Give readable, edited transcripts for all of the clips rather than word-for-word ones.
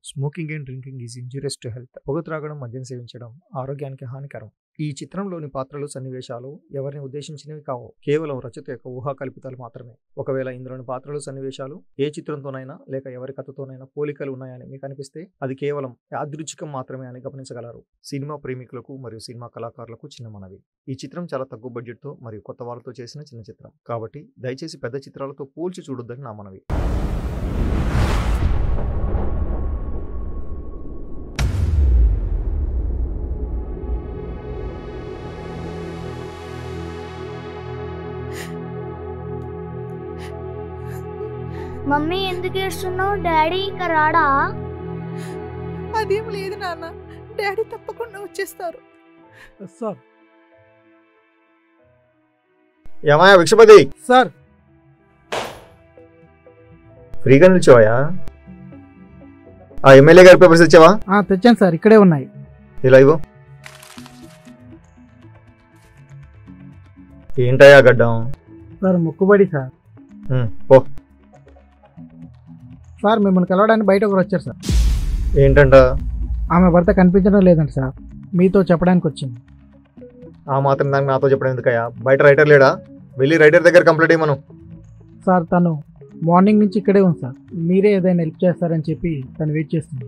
Smoking and drinking is injurious to health. పొగ త్రాగడం, మద్యం సేవించడం ఆరోగ్యానికి హానికరం. ఈ చిత్రంలోని పాత్రలు, సన్నివేశాలు ఎవరిని ఉద్దేశించినవి కావు, కేవలం రచయిత యొక్క ఊహా కల్పితాలు మాత్రమే. ఒకవేళ ఇందులోని పాత్రలు, సన్నివేశాలు ఏ చిత్రంతోనైనా లేక ఎవరి కథతోనైనా పోలికలు ఉన్నాయని మీకు అనిపిస్తే అది కేవలం యాదృచ్ఛికం మాత్రమే అని గమనించగలరు. సినిమా ప్రేమికులకు మరియు సినిమా కళాకారులకు చిన్న మనవి. ఈ చిత్రం చాలా తక్కువ బడ్జెట్తో మరియు కొత్త వాళ్ళతో చేసిన చిన్న చిత్రం కాబట్టి దయచేసి పెద్ద చిత్రాలతో పోల్చి చూడొద్దని నా మనవి. మమ్మీ ఎందుకు ఏడుస్తున్నావు? డాడీ ఇక రాడా? అదేం లేదు నాన్న, డాడీ తప్పకుండా వచ్చేస్తారు. సార్ ఏమయ్యా భిక్షపతి? సార్ ఫ్రీగా నిల్చోవా? ఆ ఎమ్మెల్యే గారి పేపర్స్ ఇచ్చావా? తెచ్చాను సార్, ఇక్కడే ఉన్నాయి. ఇలా ఇవ్వు. ఏంటయ్యా గడ్డం? సార్ మొక్కుబడి సార్. ఓ సార్ మిమ్మల్ని కలవడానికి బయట ఒకరు వచ్చారు సార్. ఏంటంట? ఆమె భర్త కనిపించడం లేదంట సార్, మీతో చెప్పడానికి వచ్చింది. ఆ మాత్రం దానికి నాతో చెప్పడం ఎందుకయ్యా? బయట రైటర్ లేడా? వెళ్ళి రైటర్ దగ్గర కంప్లైంట్ ఇవ్వను. సార్ తను మార్నింగ్ నుంచి ఇక్కడే ఉంది సార్, మీరే ఏదైనా హెల్ప్ చేస్తారని చెప్పి తను వెయిట్ చేస్తుంది.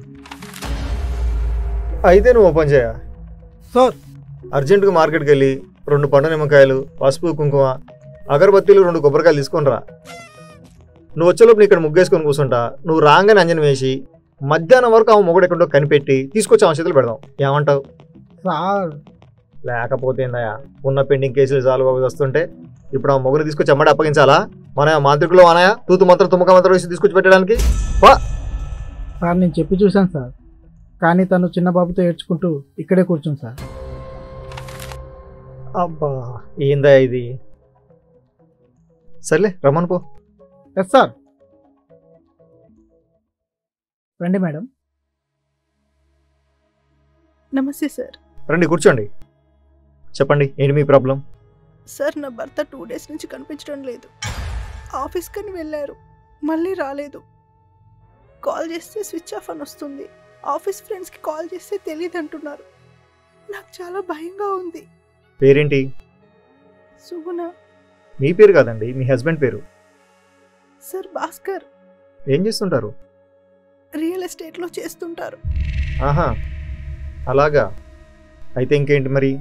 అయితే నువ్వు ఓపెన్ చేయ సార్. అర్జెంటుగా మార్కెట్కి వెళ్ళి 2 పండు నిమ్మకాయలు, పసుపు, కుంకుమ, అగరబత్తీలు, 2 కొబ్బరికాయలు తీసుకొని రా. నువ్వు వచ్చేలోపు ఇక్కడ ముగ్గేసుకొని కూర్చుంటా. నువ్వు రాగానే అంజనం వేసి మధ్యాహ్నం వరకు ఆమె మొగుడు ఎక్కడో కనిపెట్టి తీసుకొచ్చి ఆమె చేతులు పెడదాం. ఏమంటావు? సార్ లేకపోతే ఏందయ్యా, ఉన్న పెండింగ్ కేసులు సాల్వ్ వస్తుంటే ఇప్పుడు ఆ మొగుడు తీసుకొచ్చి అమ్మడి అప్పగించాలా? మన మాంత్రికులు అనయా తూతు మాత్రం తుమ్మక మాత్రం వేసి తీసుకొచ్చి పెట్టడానికి? సార్ నేను చెప్పి చూశాను సార్, కానీ తను చిన్న బాబుతో ఏడ్చుకుంటూ ఇక్కడే కూర్చుంది సార్. అబ్బా ఏందా ఇది? సర్లే రమ్మను పో. Yes sir. రండి మేడం. నమస్తే సార్. రండి కూర్చోండి. చెప్పండి ఏంటి మీ ప్రాబ్లం? సార్ నా భర్త 2 డేస్ నుంచి కనిపించడం లేదు. ఆఫీస్కని వెళ్ళారు, మళ్ళీ రాలేదు. కాల్ చేస్తే స్విచ్ ఆఫ్ అని వస్తుంది. ఆఫీస్ ఫ్రెండ్స్కి కాల్ చేస్తే తెలియదు అంటున్నారు. నాకు చాలా భయంగా ఉంది. పేరేంటి? సుగుణ. మీ పేరు కాదండి, మీ హస్బెండ్ పేరు. సార్ భాస్కర్. ఏం చేస్తుంటారు? రియల్ ఎస్టేట్లో చేస్తుంటారు. ఆహా అలాగా. అయితే ఇంకేంటి మరి?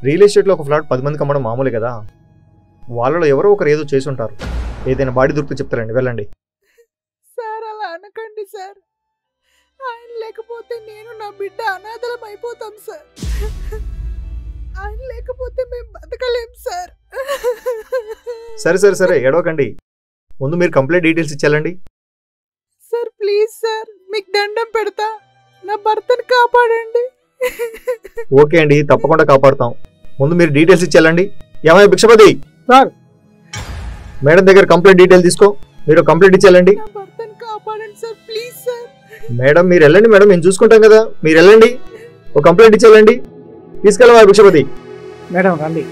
రియల్ ఎస్టేట్లో ఒక ఫ్లాట్ 10 మందికి అమ్మడం మామూలే కదా. వాళ్ళలో ఎవరో ఒకరు ఏదో చేసి ఉంటారు. ఏదైనా బాడీ దొరికితే చెప్తారండి, వెళ్ళండి. సార్ అలా అనకండి సార్. ఆయన లేకపోతే నేను నా బిడ్డ అనాథలం అయిపోతాం సార్. ఆయన లేకపోతే మేము బతకలేం సార్. సరే సరే సరే ఏడవకండి. ముందు మీరు కంప్లీట్ డీటెయిల్స్ ఇచ్చేయాలండి. సార్ ప్లీజ్ సార్, మీకు దండం పెడతా, నా భర్తను కాపాడండి. ఓకే అండి, తప్పకుండా కాపాడుతాం. ముందు మీరు డీటెయిల్స్ ఇచ్చేయాలండి. ఏమయ్య భిక్షపతి? సార్. మేడం దగ్గర కంప్లీట్ డీటెయిల్ తీసుకో. మీరు కంప్లీట్ ఇచ్చేయాలండి. నా భర్తను కాపాడండి సార్, ప్లీజ్ సార్. మేడం మీరు వెళ్ళండి మేడం, మేము చూసుకుంటాం కదా. మీరు వెళ్ళండి, ఒక కంప్లైంట్ ఇచ్చేయాలండి. తీసుకెళ్ళమా భిక్షపతి. మేడం రండి.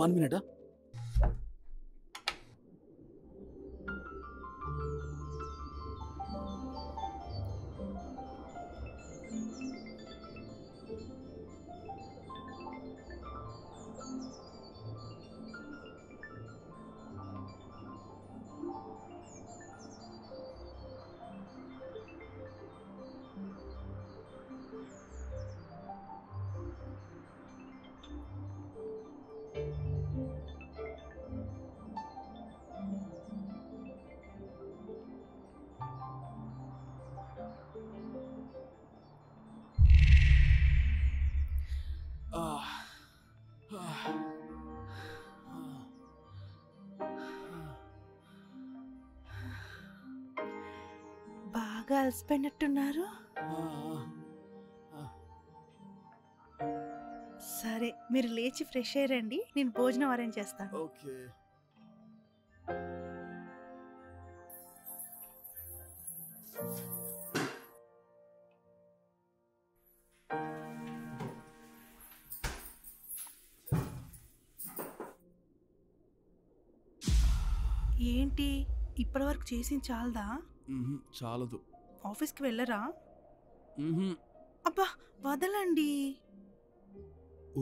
One minute. బాగా అలసిపోయినట్టున్నారు. సరే మీరు లేచి ఫ్రెష్ అయ్యారండి, నేను భోజనం అరేంజ్ చేస్తాను. ఓకే. ఏంటి ఇప్పటి వరకు చేసింది చాలదా? చాలదు. ఆఫీస్కి వెళ్ళరా? మ్హూ. అబ్బా వదలండి.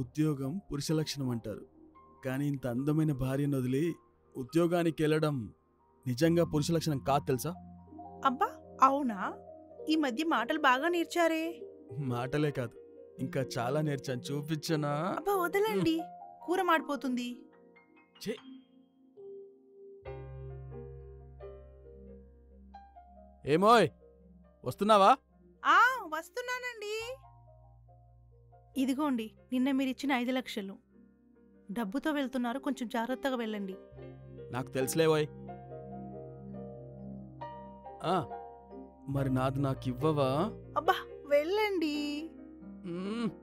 ఉద్యోగం పురుష లక్షణం అంటారు, కానీ ఇంత అందమైన భార్యను వదిలి ఉద్యోగానికి వెళ్ళడం నిజంగా పురుష లక్షణం కాదు తెలుసా? అబ్బా అవునా? ఈ మధ్య మాటలు బాగా నేర్చారే. మాటలే కాదు, ఇంకా చాలా నేర్చాను, చూపించనా? అబ్బా వదలండి, కూర మాడిపోతుంది. ఛే! ఏమోయ్, వస్తున్నావా? వస్తున్నానండి. ఇదిగోండి నిన్న మీరు ఇచ్చిన 5 లక్షలు. డబ్బుతో వెళ్తున్నారు, కొంచెం జాగ్రత్తగా వెళ్ళండి. నాకు తెలుసులేవోయ్. మరి నాది నాకు ఇవ్వవా? అబ్బా వెళ్ళండి.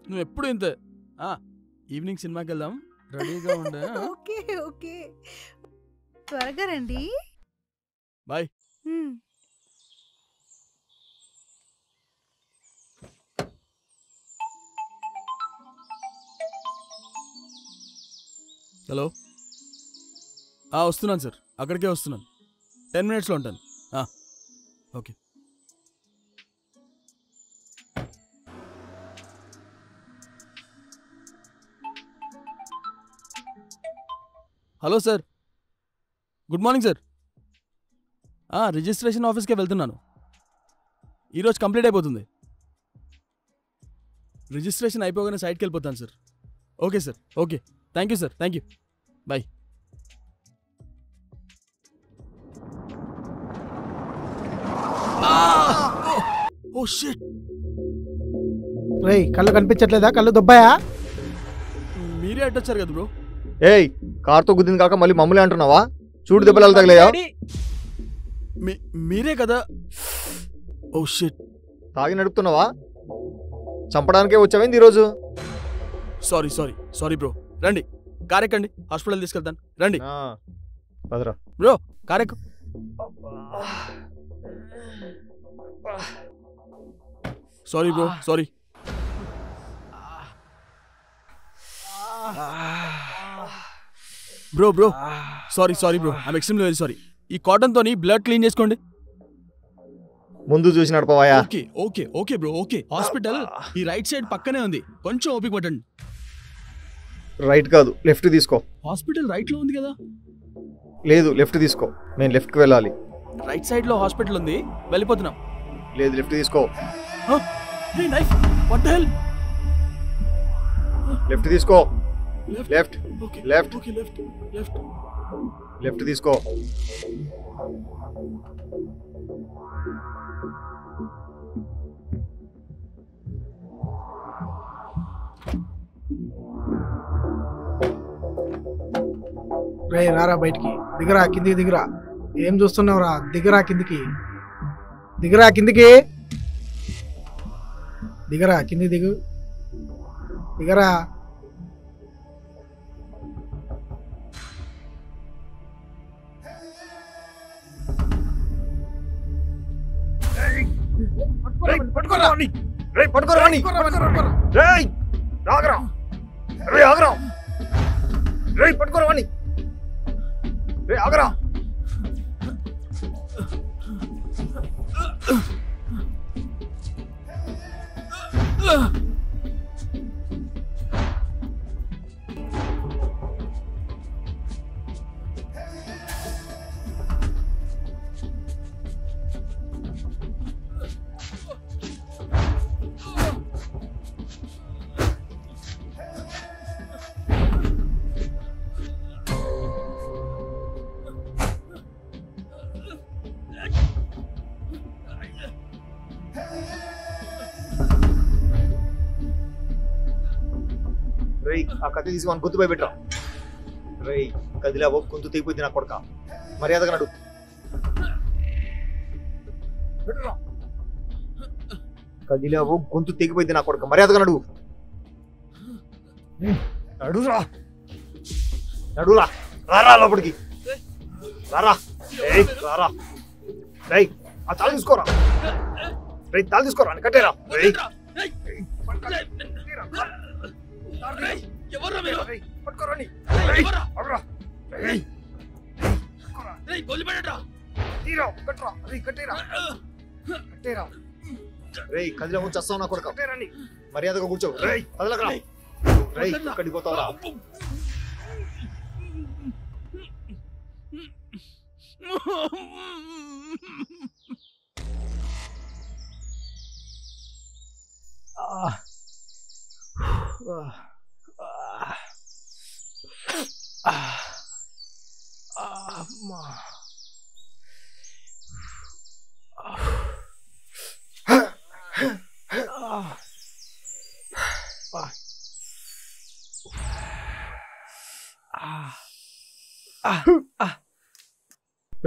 నువ్వు ఎప్పుడు ఇంతే. ఈవినింగ్ సినిమాకి వెళ్దాం, రెడీగా ఉండే. ఓకే ఓకే, త్వరగా రండి. బాయ్. హలో, వస్తున్నాను సార్, అక్కడికే వస్తున్నాను. 10 minutesలో ఉంటాను. Okay. Hello sir, good morning sir. Registration ఆఫీస్కే వెళ్తున్నాను. ఈరోజు కంప్లీట్ అయిపోతుంది. రిజిస్ట్రేషన్ అయిపోగానే సైట్కి వెళ్ళిపోతాను sir. Okay sir, okay, thank you sir, thank you, bye. Oh shit! రేయ్ కళ్ళు కనిపించట్లేదా? కళ్ళు దుబ్బాయా? మీరే అడ్డొచ్చారు కదా బ్రో. ఏయ్, కార్తో గుద్దింది కాక మళ్ళీ మమ్మల్ని అంటున్నావా? చూడు దెబ్బలు తగిలాయా? మీరే కదా. Oh shit! తాగి నడుపుతున్నావా? చంపడానికే వచ్చావేంది ఈరోజు? Sorry sorry sorry bro. రండి, కారెక్కండి, హాస్పిటల్ తీసుకెళ్తాను. రండి పదరా బ్రో, కారెక్కు. Sorry bro, sorry. Bro bro, sorry sorry bro, I'm extremely very sorry. ఈ కాటన్తోని బ్లడ్ క్లీన్ చేసుకోండి. ముందు చూసి నడపవాయా? Okay okay okay bro, okay. Hospital ఈ రైట్ సైడ్ పక్కనే ఉంది, కొంచెం ఓపిక పట్టండి. రైట్ కాదు, లెఫ్ట్ తీసుకో. హాస్పిటల్ రైట్ లో ఉంది కదా? లేదు, లెఫ్ట్ తీసుకో. నేను లెఫ్ట్కి వెళ్ళాలి. రైట్ సైడ్ లో హాస్పిటల్ ఉంది, వెళ్ళిపోతున్నాం. లేదు, లెఫ్ట్ తీసుకో. Knife, what the hell? Left తీసుకో. Left okay left okay, left left left తీసుకో. రే రారా బయటికి, దిగరా, కిందికి దిగరా. ఏం చూస్తున్నావురా? దిగరా కిందికి, దిగరా కిందికి, దిగరా కిందికి, దిగు, దిగరా. ఆ కత్తి తీసుకొని గొంతుపై పెట్టరా. రేయ్, కదిలావో గొంతు తెగిపోయింది నా కొడక. మర్యాదగా నడు. కదిలావు గొంతు తెగిపోయింది నా కొడుకు. మర్యాదగా నడువు. నడురా నడురా. రారా లోపలికి రారా. రారా. ఆ తాళం తీసుకోరా. తాళం తీసుకోరా అని కట్టేరా. కదిలో వచ్చేస్తావు నా కొడుకు. మర్యాదగా కూర్చో. కదలకరా. ఇక్కడికి పోతావురా.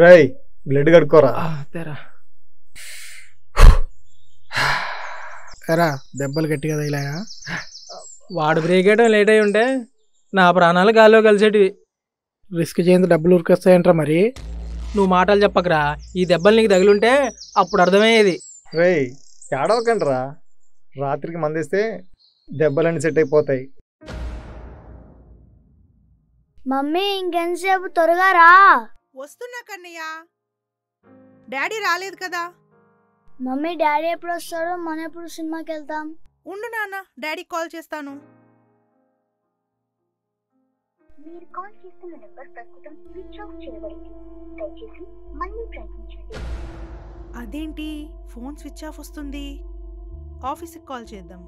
రేయ్ బ్లడ్ కడుక్కోరా. తెరా ఎరా దెబ్బలు గట్టిగా తగిలాయా? వాడు బ్రేక్ వేయడం లేట్ అయి ఉంటే నా ప్రాణాలు గాల్లో కలిసేటివి. రిస్క్ చేయంత డబ్బులు ఉరికొస్తాయంట్రా మరి. నువ్వు మాటలు చెప్పకరా. ఈ దెబ్బలు నీకు తగిలుంటే అప్పుడు అర్థమయ్యేది. రేయ్ ఏడవకండి రా. రాత్రికి మందిస్తే దెబ్బలన్నీ సెట్ అయిపోతాయి. మమ్మీ ఇంకెంతసేపు త్వరగా రా. వస్తున్నా కన్నయ్య. డాడీ రాలేదు కదా. మమ్మీ డాడీ ఎప్పుడు వస్తాడో మనం ఎప్పుడు సినిమాకి వెళ్తాం? ఉండు నాన్న, డాడీ కాల్ చేస్తాను. మీరు కాల్ చేస్తున్న నెంబర్ ప్రస్తుతం స్విచ్ ఆఫ్ చేయబడింది. దయచేసి మళ్ళీ ప్రయత్నించండి. అదేంటి ఫోన్ స్విచ్ ఆఫ్ వస్తుంది? ఆఫీస్కి కాల్ చేద్దాం.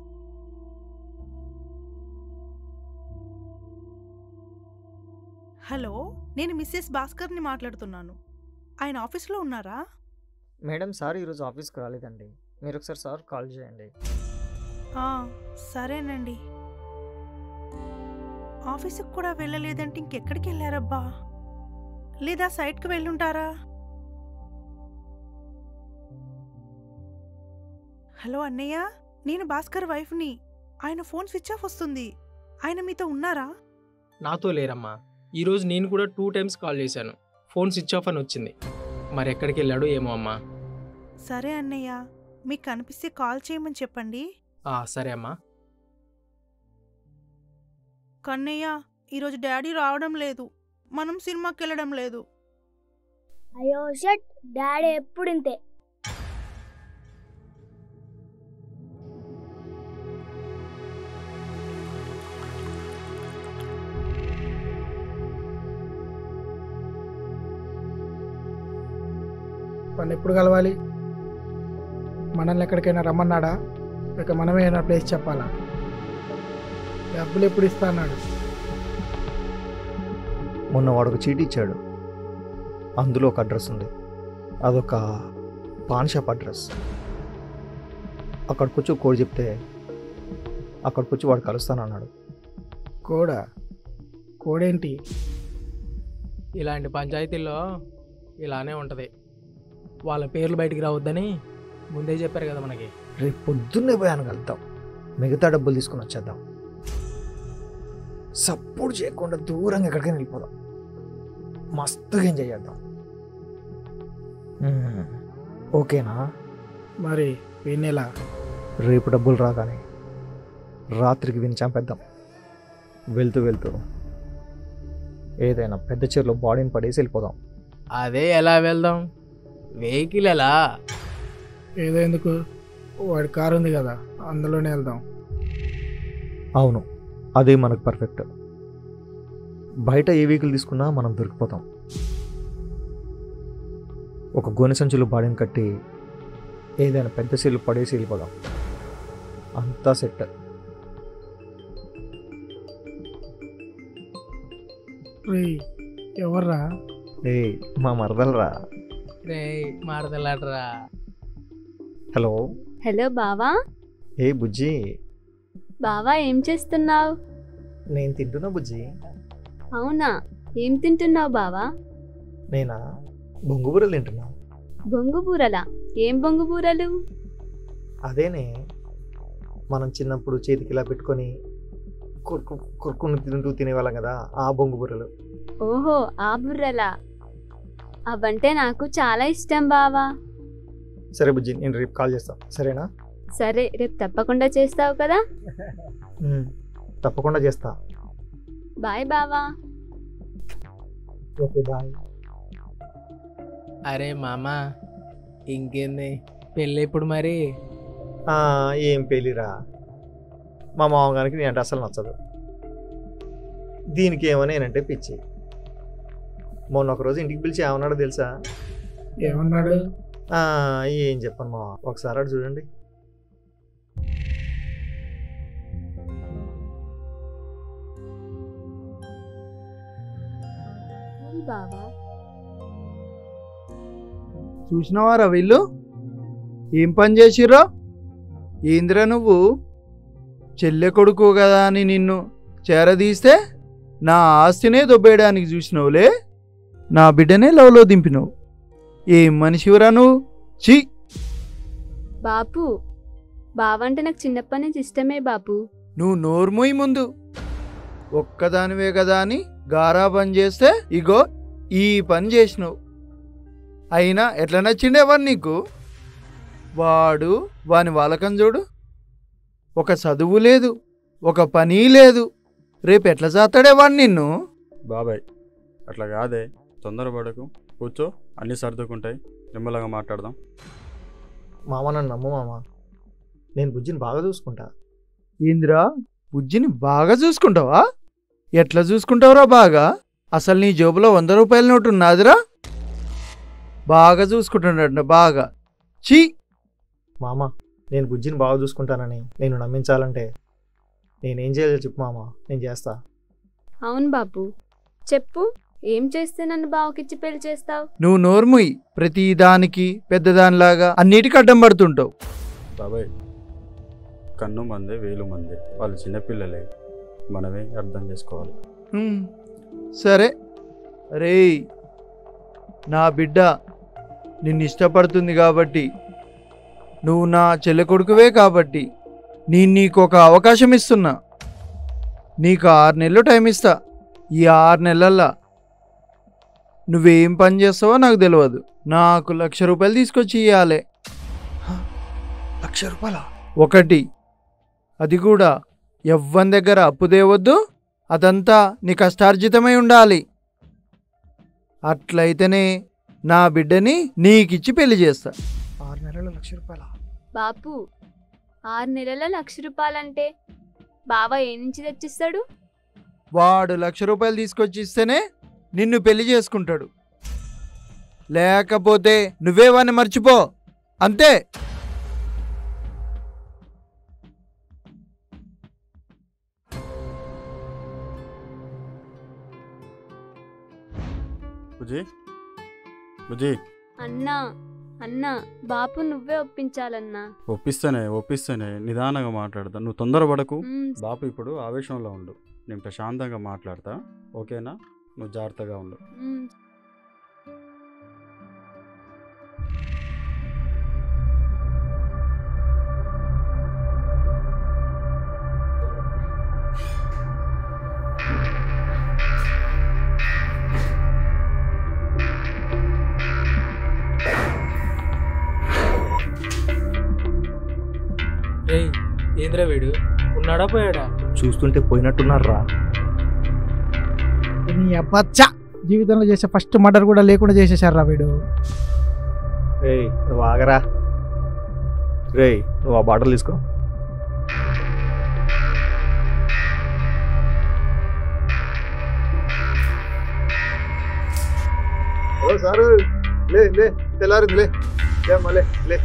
హలో, నేను మిస్సెస్ భాస్కర్ని మాట్లాడుతున్నాను. ఆయన ఆఫీస్లో ఉన్నారా? మేడం సార్ ఈరోజు ఆఫీస్కి రాలేదండి. మీరు ఒకసారి సార్ కాల్ చేయండి. సరేనండి. ఆఫీస్కి కూడా వెళ్ళలేదంటే ఇంకెక్కడికి వెళ్ళారబ్బా? లేదా సైట్కి వెళ్ళుంటారా? హలో అన్నయ్య, నేను భాస్కర్ వైఫ్ని. ఆయన ఫోన్ స్విచ్ ఆఫ్ వస్తుంది. ఆయన మీతో ఉన్నారా? నాతో లేరమ్మా. ఈరోజు నేను కూడా 2 times కాల్ చేశాను. ఫోన్ స్విచ్ ఆఫ్ అని వచ్చింది. మరి ఎక్కడికి వెళ్ళాడో ఏమో అమ్మా. సరే అన్నయ్య, మీకు కనిపిస్తే కాల్ చేయమని చెప్పండి. సరే అమ్మా. కన్నయ్య, ఈరోజు డాడీ రావడం లేదు. మనం సినిమాకి వెళ్ళడం లేదు. అయ్యో షట్, డాడీ ఎప్పుడు ఇంతే. వాడిని ఎప్పుడు కలవాలి? మనల్ని ఎక్కడికైనా రమ్మన్నాడా? ఇక మనమే ఏమైనా ప్లేస్ చెప్పాలా? డబ్బులు ఎప్పుడు ఇస్తా అన్నాడు? మొన్న వాడు ఒక చీటీ ఇచ్చాడు. అందులో ఒక అడ్రస్ ఉంది. అదొక పాన్ షాప్ అడ్రస్. అక్కడికి వచ్చి కోడ్ చెప్తే అక్కడికి వచ్చి వాడు కలుస్తానన్నాడు. కోడా? కోడేంటి? ఇలాంటి పంచాయతీల్లో ఇలానే ఉంటుంది. వాళ్ళ పేర్లు బయటికి రావద్దని ముందే చెప్పారు కదా మనకి. రేపు పొద్దున్నే పోయాను వెళ్తాం. మిగతా డబ్బులు తీసుకుని వచ్చేద్దాం. సపోర్ట్ చేయకుండా దూరంగా ఎక్కడికైనా వెళ్ళిపోదాం. మస్తుగా ఎంజాయ్ చేద్దాం. ఓకేనా? మరి వీణెలా? రేపు డబ్బులు రాగానే రాత్రికి విని చంపేద్దాం. వెళ్తూ వెళ్తూ ఏదైనా పెద్ద చీరలో బాడీని పడేసి వెళ్ళిపోదాం. అదే ఎలా వెళ్దాం? వెహికల్ ఎలా? ఏదో ఎందుకు, వాడి కారు ఉంది కదా, అందులోనే వెళ్దాం. అవును, అదే మనకు పర్ఫెక్ట్. బయట ఏ వెహికల్ తీసుకున్నా మనం దొరికిపోతాం. ఒక గోనె సంచులు బాడీని కట్టి ఏదైనా పెద్ద చీరలు పడేసి వెళ్ళిపోదాం. అంతా సెట్. ఎవర్రా? మా మరదలరా. రే మారదలాడరా. హలో. హలో బావా. బుజ్జి. బావా ఏం చేస్తున్నావు? నేను తింటున్నా బుజ్జి. అవునా, ఏం తింటున్నావు బావా? నేనా? బొంగుబూరలు తింటున్నా. బొంగుబూరలా? ఏం బొంగుబూరలు? అదేనే మనం చిన్నప్పుడు చేతికి ఇలా పెట్టుకొని కొరుకుని తింటూ తినేవాళ్ళం కదా, ఆ బొంగు బుర్రలు. ఓహో, ఆ బుర్రలా? అవంటే నాకు చాలా ఇష్టం బావా. సరే బుజ్జి, నేను రేపు కాల్ చేస్తాను, సరేనా? సరే, రేపు తప్పకుండా చేస్తావు కదా. తప్పకుండా చేస్తా. బాయ్ బావా. Okay bye. అరే మామ, ఇంకేంది పెళ్ళి ఇప్పుడు మరి? ఏం పెళ్ళిరా, మా మామగారికి నేనంటే అసలు నచ్చదు. దీనికి ఏమనేనంటే పిచ్చి. మొన్న ఒకరోజు ఇంటికి పిలిచి ఏమన్నాడో తెలుసా? ఏమన్నాడు? ఏం చెప్పను మా, ఒకసారి అటు చూడండి. బావా, చూసినవారా వీళ్ళు ఏం పని చేసిర్రో? ఏందిరా నువ్వు చెల్లె కొడుకు కదా అని నిన్ను చేరదీస్తే నా ఆస్తినే దొబ్బేయడానికి చూసినావులే, నా బిడ్డనే లవ్లో దింపినావు. ఏం మనిషివరా నువ్వు? చీ! బాపు, బావంటే నాకు చిన్నప్పటి నుంచి ఇష్టమే బాపు. నువ్వు నోర్మోయి ముందు. ఒక్కదానివే కదా అని గారా పని చేస్తే ఇగో ఈ పని చేసినావు. అయినా ఎట్లా నచ్చిండే వాడు నీకు? వాని వాలకం చూడు, ఒక చదువు లేదు, ఒక పని లేదు. రేపు ఎట్లా చేస్తాడే వాడు నిన్ను? బాబాయ్ అట్లా కాదే, తొందరపడకు, కూర్చో, అన్నీ సర్దుకుంటాయి, నిమ్మలంగా మాట్లాడదాం. మామ నన్ను నమ్ము మామ, నేను బుజ్జిని బాగా చూసుకుంటా. ఏందిరా, బుజ్జిని బాగా చూసుకుంటావా? ఎట్లా చూసుకుంటావురా బాగా? అసలు నీ జేబులో 100 రూపాయల నోటు ఉన్నదిరా? బాగా చూసుకుంటున్నాడు బాగా. చీ! మామ, నేను బుజ్జిని బాగా చూసుకుంటానని నేను నమ్మించాలంటే నేనేం చేయాలో చెప్పు మామ, నేను చేస్తా. అవును బాపు, చెప్పు, ఏం చేస్తే నన్ను బావకిచ్చి పెళ్లి చేస్తావు? నువ్వు నోర్ముయ్, ప్రతి దానికి పెద్దదానిలాగా అన్నిటికీ అడ్డం పడుతుంటావు. బాబాయ్ కన్ను మందే వేలు మందే, వాళ్ళు చిన్నపిల్లలే, మనమే అర్థం చేసుకోవాలి. సరే రేయ్, నా బిడ్డ నిన్ను ఇష్టపడుతుంది కాబట్టి, నువ్వు నా చెల్లె కొడుకువే కాబట్టి నీకు ఒక అవకాశం ఇస్తున్నా. నీకు 6 నెలలు టైం ఇస్తా. ఈ 6 నెలల్లో నువ్వేం పని చేస్తావో నాకు తెలియదు. నాకు 1,00,000 రూపాయలు తీసుకొచ్చి ఇవ్వాలి. 1,00,000 రూపాయలా? ఒకటి, అది కూడా ఎవ్వని దగ్గర అప్పు తేవద్దు, అదంతా నీ కష్టార్జితమై ఉండాలి. అట్లయితేనే నా బిడ్డని నీకిచ్చి పెళ్లి చేస్తా. 6 నెలల 1,00,000 రూపాయలా? బాపు, 6 నెలల 1,00,000 రూపాయలంటే బావ ఏ నుంచి తెచ్చిస్తాడు? వాడు 1,00,000 రూపాయలు తీసుకొచ్చి ఇస్తేనే నిన్ను పెళ్లి చేసుకుంటాడు. లేకపోతే నువ్వే వాడిని మర్చిపో, అంతే. బుజ్జి బుజ్జి, అన్నా అన్నా, బాపు నువ్వే ఒప్పించాలన్నా. ఒప్పిస్తేనే నిదానంగా మాట్లాడతా, నువ్వు తొందరపడకు. మ్మ్. బాపు ఇప్పుడు ఆవేశంలో ఉండు, నేను ప్రశాంతంగా మాట్లాడతా, ఓకేనా? నువ్వు జాగ్రత్తగా ఉండు. మ్మ్. రేయ్, ఏంద్రా వీడు, ఉన్నాడా పోయాడా? చూస్తుంటే పోయినట్టున్నారా? నీ అబ్బచ్చా, జీవితంలో చేసే ఫస్ట్ మర్డర్ కూడా లేకుండా చేసేసారా వీడు. రేయ్ నువ్వు ఆగరా. రేయ్ నువ్వు ఆ బాటలు తీసుకో. ఓ సారు, లే లే, తెల్లారింది, లే లేమ్మా, లే లే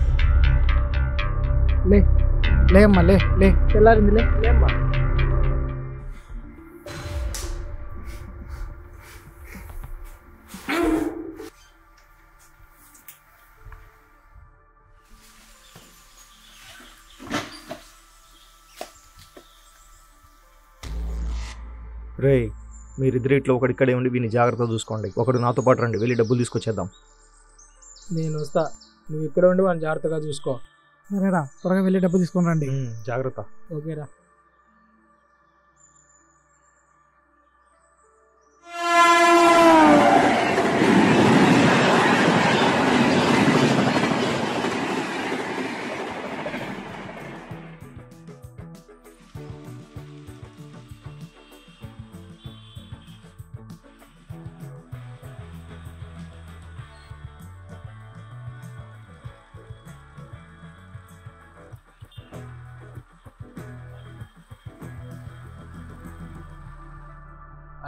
లే లేమ్మా, లే లే, తెల్లారింది, లే లేమ్మా. రేయ్ మీరిద్దరు ఇట్లా ఒకటి ఇక్కడే ఉండి వీని జాగ్రత్తగా చూసుకోండి. ఒకడు నాతో పాటు రండి, వెళ్ళి డబ్బులు తీసుకొచ్చేద్దాం. నేను వస్తా, నువ్వు ఇక్కడ ఉండి వాడిని జాగ్రత్తగా చూసుకో. సరేరా, త్వరగా వెళ్ళి డబ్బు తీసుకొని రండి. జాగ్రత్త. ఓకేరా.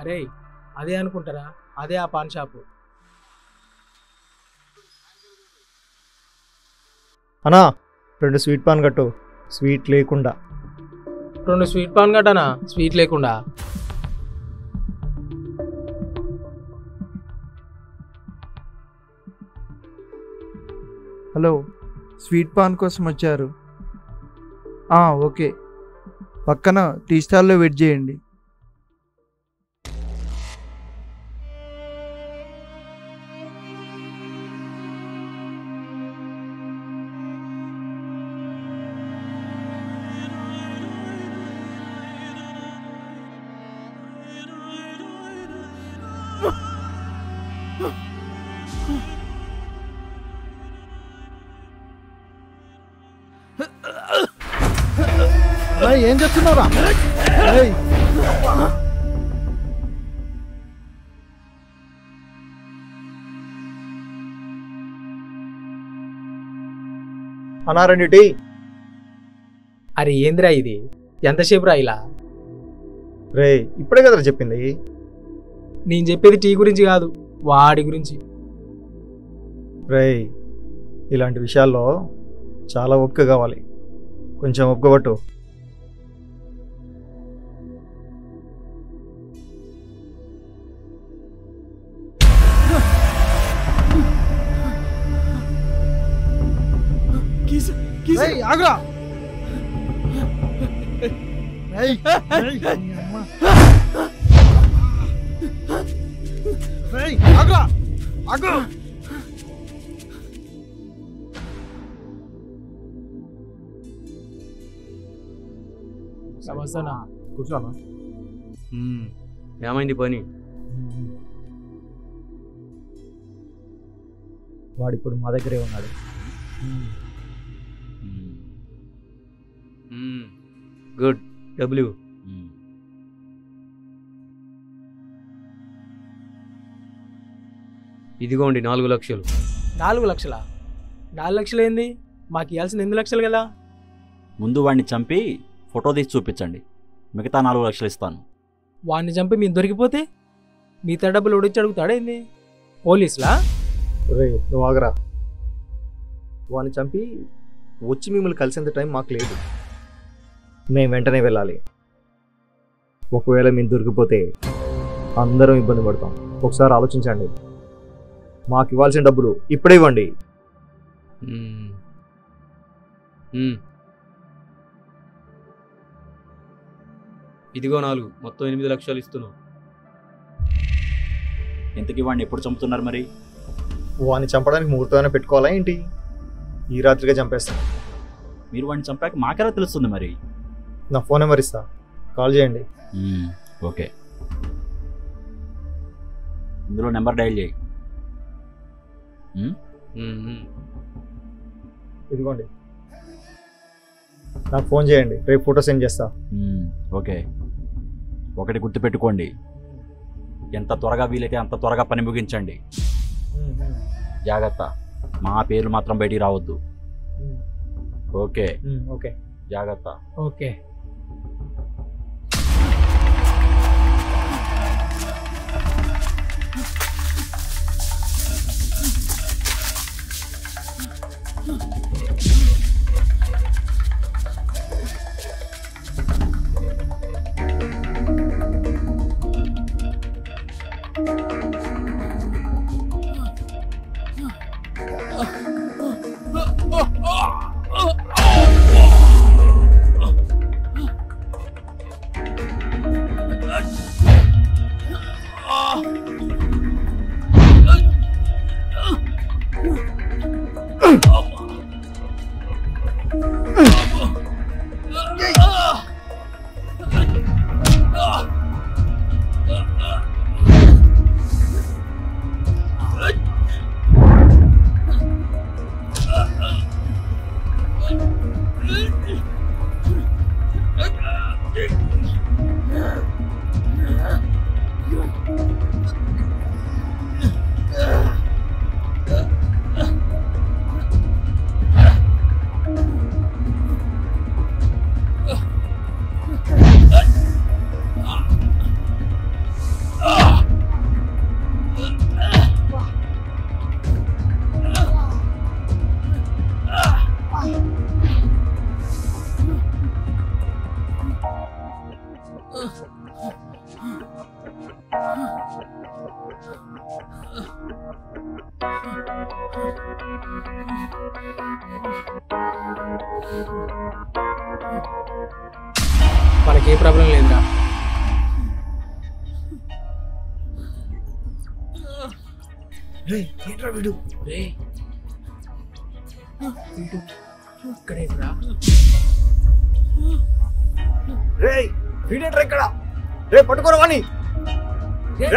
అరే అదే అనుకుంటారా, అదే ఆ పాన్ షాపు. అన్నా 2 స్వీట్ పాన్ కట్టు, స్వీట్ లేకుండా. 2 స్వీట్ పాన్ కట్టనా, స్వీట్ లేకుండా? హలో, స్వీట్ పాన్ కోసం వచ్చారు? ఓకే, పక్కన టీ స్టాల్లో వెయిట్ చేయండి. ఏం చేస్తున్నారా? అన్నా 2 టీ. అరే ఏందిరా ఇది, ఎంతసేపు రా ఇలా? రే ఇప్పుడే కదరా చెప్పింది. నేను చెప్పేది టీ గురించి కాదు, వాడి గురించి. రే ఇలాంటి విషయాల్లో చాలా ఓపిక కావాలి, కొంచెం ఓపిక పట్టు. ఆగురా. ఆగురా, ఆగు. సమస్యనా? కూర్చోనా? ఏమైంది పని? వాడిప్పుడు మా దగ్గరే ఉన్నాడు. గుడ్. డబ్ల్యూ ఇదిగోండి 4 లక్షలు. 4 లక్షలా? 4 లక్షలు ఏంది? మాకు ఇవ్వాల్సిన 8 లక్షలు కదా. ముందు వాడిని చంపి ఫోటో తీసి చూపించండి, మిగతా 4 లక్షలు ఇస్తాను. వాడిని చంపి మేము దొరికిపోతే మిగతా డబ్బులు ఒడిచి అడుగుతాడేంది? పోలీసులా? రే నువ్వు ఆగరా. వాడిని చంపి వచ్చి మిమ్మల్ని కలిసేంత టైం మాకు లేదు, మేము వెంటనే వెళ్ళాలి. ఒకవేళ మేము దొరికిపోతే అందరం ఇబ్బంది పడతాం. ఒకసారి ఆలోచించండి. మాకు ఇవ్వాల్సిన డబ్బులు ఇప్పుడే ఇవ్వండి. ఇదిగో 4, మొత్తం 8 లక్షలు ఇస్తున్నాం. ఇంతకీ వాడిని ఎప్పుడు చంపుతున్నారు మరి? వాడిని చంపడానికి ముహూర్తమైనా పెట్టుకోవాలా ఏంటి? ఈ రాత్రిగా చంపేస్తాం. మీరు వాడిని చంపాక మాకెలా తెలుస్తుంది మరి? నా ఫోన్ నెంబర్ ఇస్తా, కాల్ చేయండి. ఓకే, ఇందులో నెంబర్ డయల్ చేయి. ఇదిగోండి, నాకు ఫోన్ చేయండి, రేపు ఫోటో సెండ్ చేస్తా. ఓకే, ఒకటి గుర్తుపెట్టుకోండి, ఎంత త్వరగా వీలైతే అంత త్వరగా పని ముగించండి. జాగ్రత్త, మా పేర్లు మాత్రం బయటికి రావద్దు. ఓకే ఓకే, జాగ్రత్త. ఓకే. ఏ ప్రాబ్లం లేదురా. ఏంట్రా వీడు? ఇక్కడేంట్రా? రేయ్ వీడేంట్రా ఇక్కడ? రే పట్టుకోరా వాణ్ణి.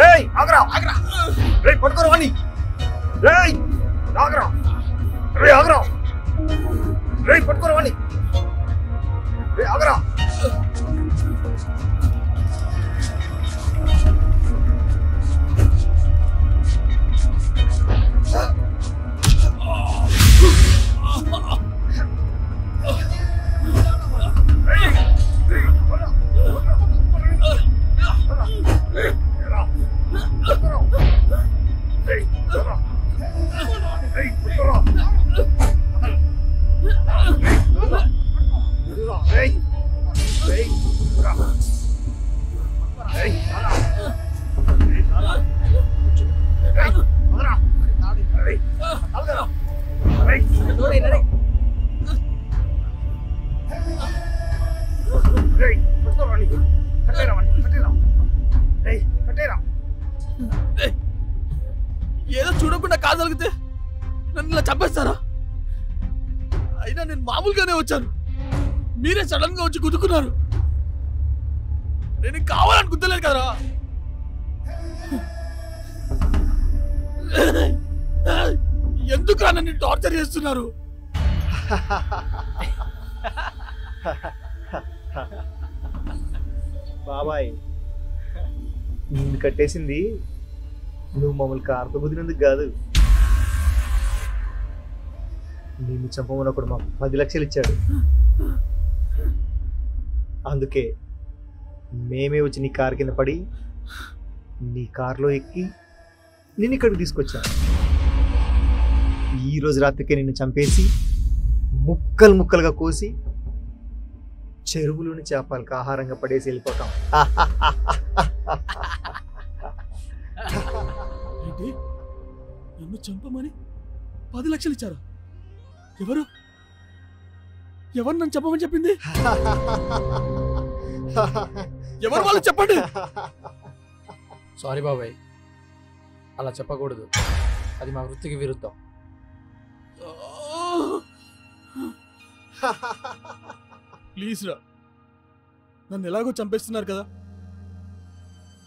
రేయ్ ఆగరా ఆగరా. రేయ్ పట్టుకోరా వాణ్ణి. రేయ్ ఆగరా. రేయ్ ఆగరా. రేయ్ పట్టుకోరా వాణ్ణి. రేయ్ ఆగరా. ఏదో చూడకుండా కాదలిగితే నన్ను ఇలా చంపేస్తారా? అయినా నేను మామూలుగానే వచ్చాను, మీరే సడన్ గా వచ్చి గుద్దుకున్నారు. నేను కావాలని గుద్దలేదు కదరా. ఎందుకు నన్ను టార్చర్ చేస్తున్నారు? బాబాయ్ నిన్ను కట్టేసింది నువ్వు మమ్మల్ని కారుతో గుద్దినందుకు కాదు. నిన్ను చంపమని ఒకడు మాకు 10 లక్షలు ఇచ్చాడు. అందుకే మేమే వచ్చి నీ కారు కింద పడి నీ కారులో ఎక్కి నిన్ను ఇక్కడికి తీసుకొచ్చాను. ఈ రోజు రాత్రికే నిన్ను చంపేసి ముక్కలు ముక్కలుగా కోసి చెరువులోని చేపలకు ఆహారంగా పడేసి వెళ్ళిపోతాం. ఏంటి, నన్ను చంపమని 10 లక్షలు ఇచ్చారా? ఎవరు ఎవరు నన్ను చెప్పమని చెప్పింది? ఎవరు వాళ్ళు చెప్పండి. సారీ బాబాయ్, అలా చెప్పకూడదు, అది మా వృత్తికి విరుద్ధం. ప్లీజ్ రా, నన్ను ఎలాగో చంపేస్తున్నారు కదా,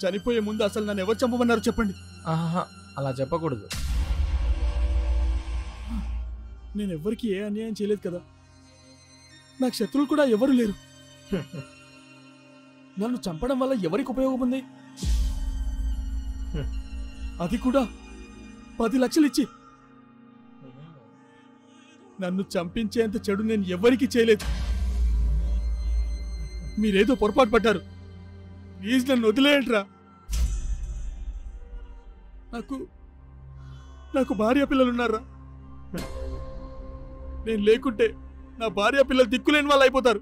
చనిపోయే ముందు అసలు నన్ను ఎవరు చంపమన్నారు చెప్పండి. అలా చెప్పకూడదు. నేను ఎవరికి ఏ అన్యాయం చేయలేదు కదా, నాకు శత్రువులు కూడా ఎవరు లేరు. నన్ను చంపడం వల్ల ఎవరికి ఉపయోగం ఉంది? అది కూడా 10 లక్షలు ఇచ్చి. నన్ను చంపించేంత చెడు నేను ఎవరికి చేయలేదు. మీరేదో పొరపాటు పడ్డారు, ప్లీజ్ నన్ను వదిలేయండిరా. నాకు భార్య పిల్లలు ఉన్నారా? నేను లేకుంటే నా భార్య పిల్లలు దిక్కులేని వాళ్ళు అయిపోతారు.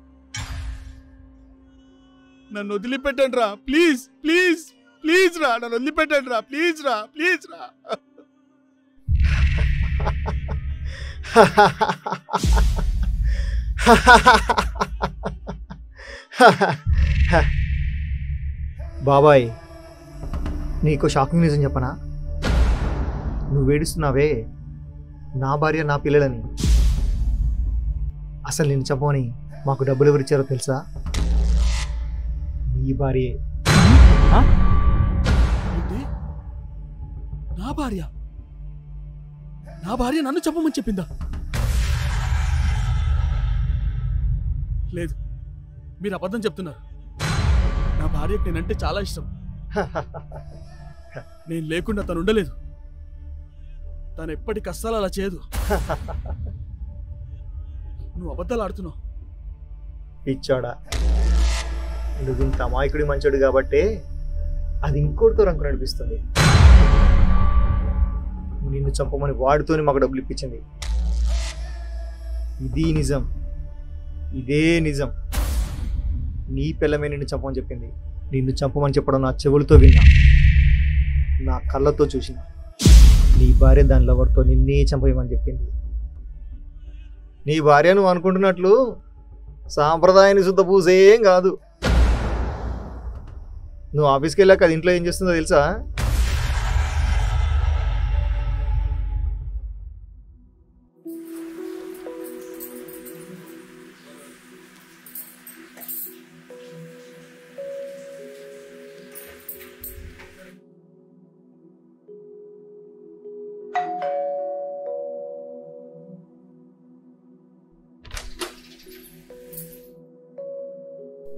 నన్ను వదిలిపెట్టండి రా, ప్లీజ్ ప్లీజ్ ప్లీజ్ రా, నన్ను వదిలిపెట్టండి రా, ప్లీజ్ రా, ప్లీజ్ రా. బాబాయ్ నీకు షాకింగ్ నిజం చెప్పనా? నువ్వు ఏడుస్తున్నావే నా భార్య నా పిల్లలని. అసలు నేను చెప్పని మాకు డబ్బులు ఎవరు ఇచ్చారో తెలుసా? నీ భార్యే. నా భార్య నన్ను చెప్పమని చెప్పిందా? లేదు, మీరు అబద్ధం చెప్తున్నారు. నా భార్యకు నేనంటే చాలా ఇష్టం. నేను లేకుండా తను ఉండలేదు. తను ఎప్పటి కష్టాలు అలా చేయదు. నువ్వు అబద్ధాలు ఆడుతున్నావు. పిచ్చోడా, నువ్వు ఇంత అమాయకుడి మంచోడు కాబట్టే అది ఇంకోటితో రంకు నడిపిస్తుంది. నిన్ను చంపమని వాడితోనే మాకు డబ్బులు ఇప్పించింది. ఇది నిజం, ఇదే నిజం. నీ పిల్లమే నిన్ను చంపమని చెప్పింది. నిన్ను చంపమని చెప్పడం నా చెవులతో విన్నా, నా కళ్ళతో చూసిన. నీ భార్య దాని లవర్తో నిన్నే చంపేయమని చెప్పింది. నీ భార్య నువ్వు అనుకుంటున్నట్లు సాంప్రదాయాన్ని శుద్ధ పూసేం కాదు. నువ్వు ఆఫీస్కి వెళ్ళాక అది ఇంట్లో ఏం చేస్తుందో తెలుసా?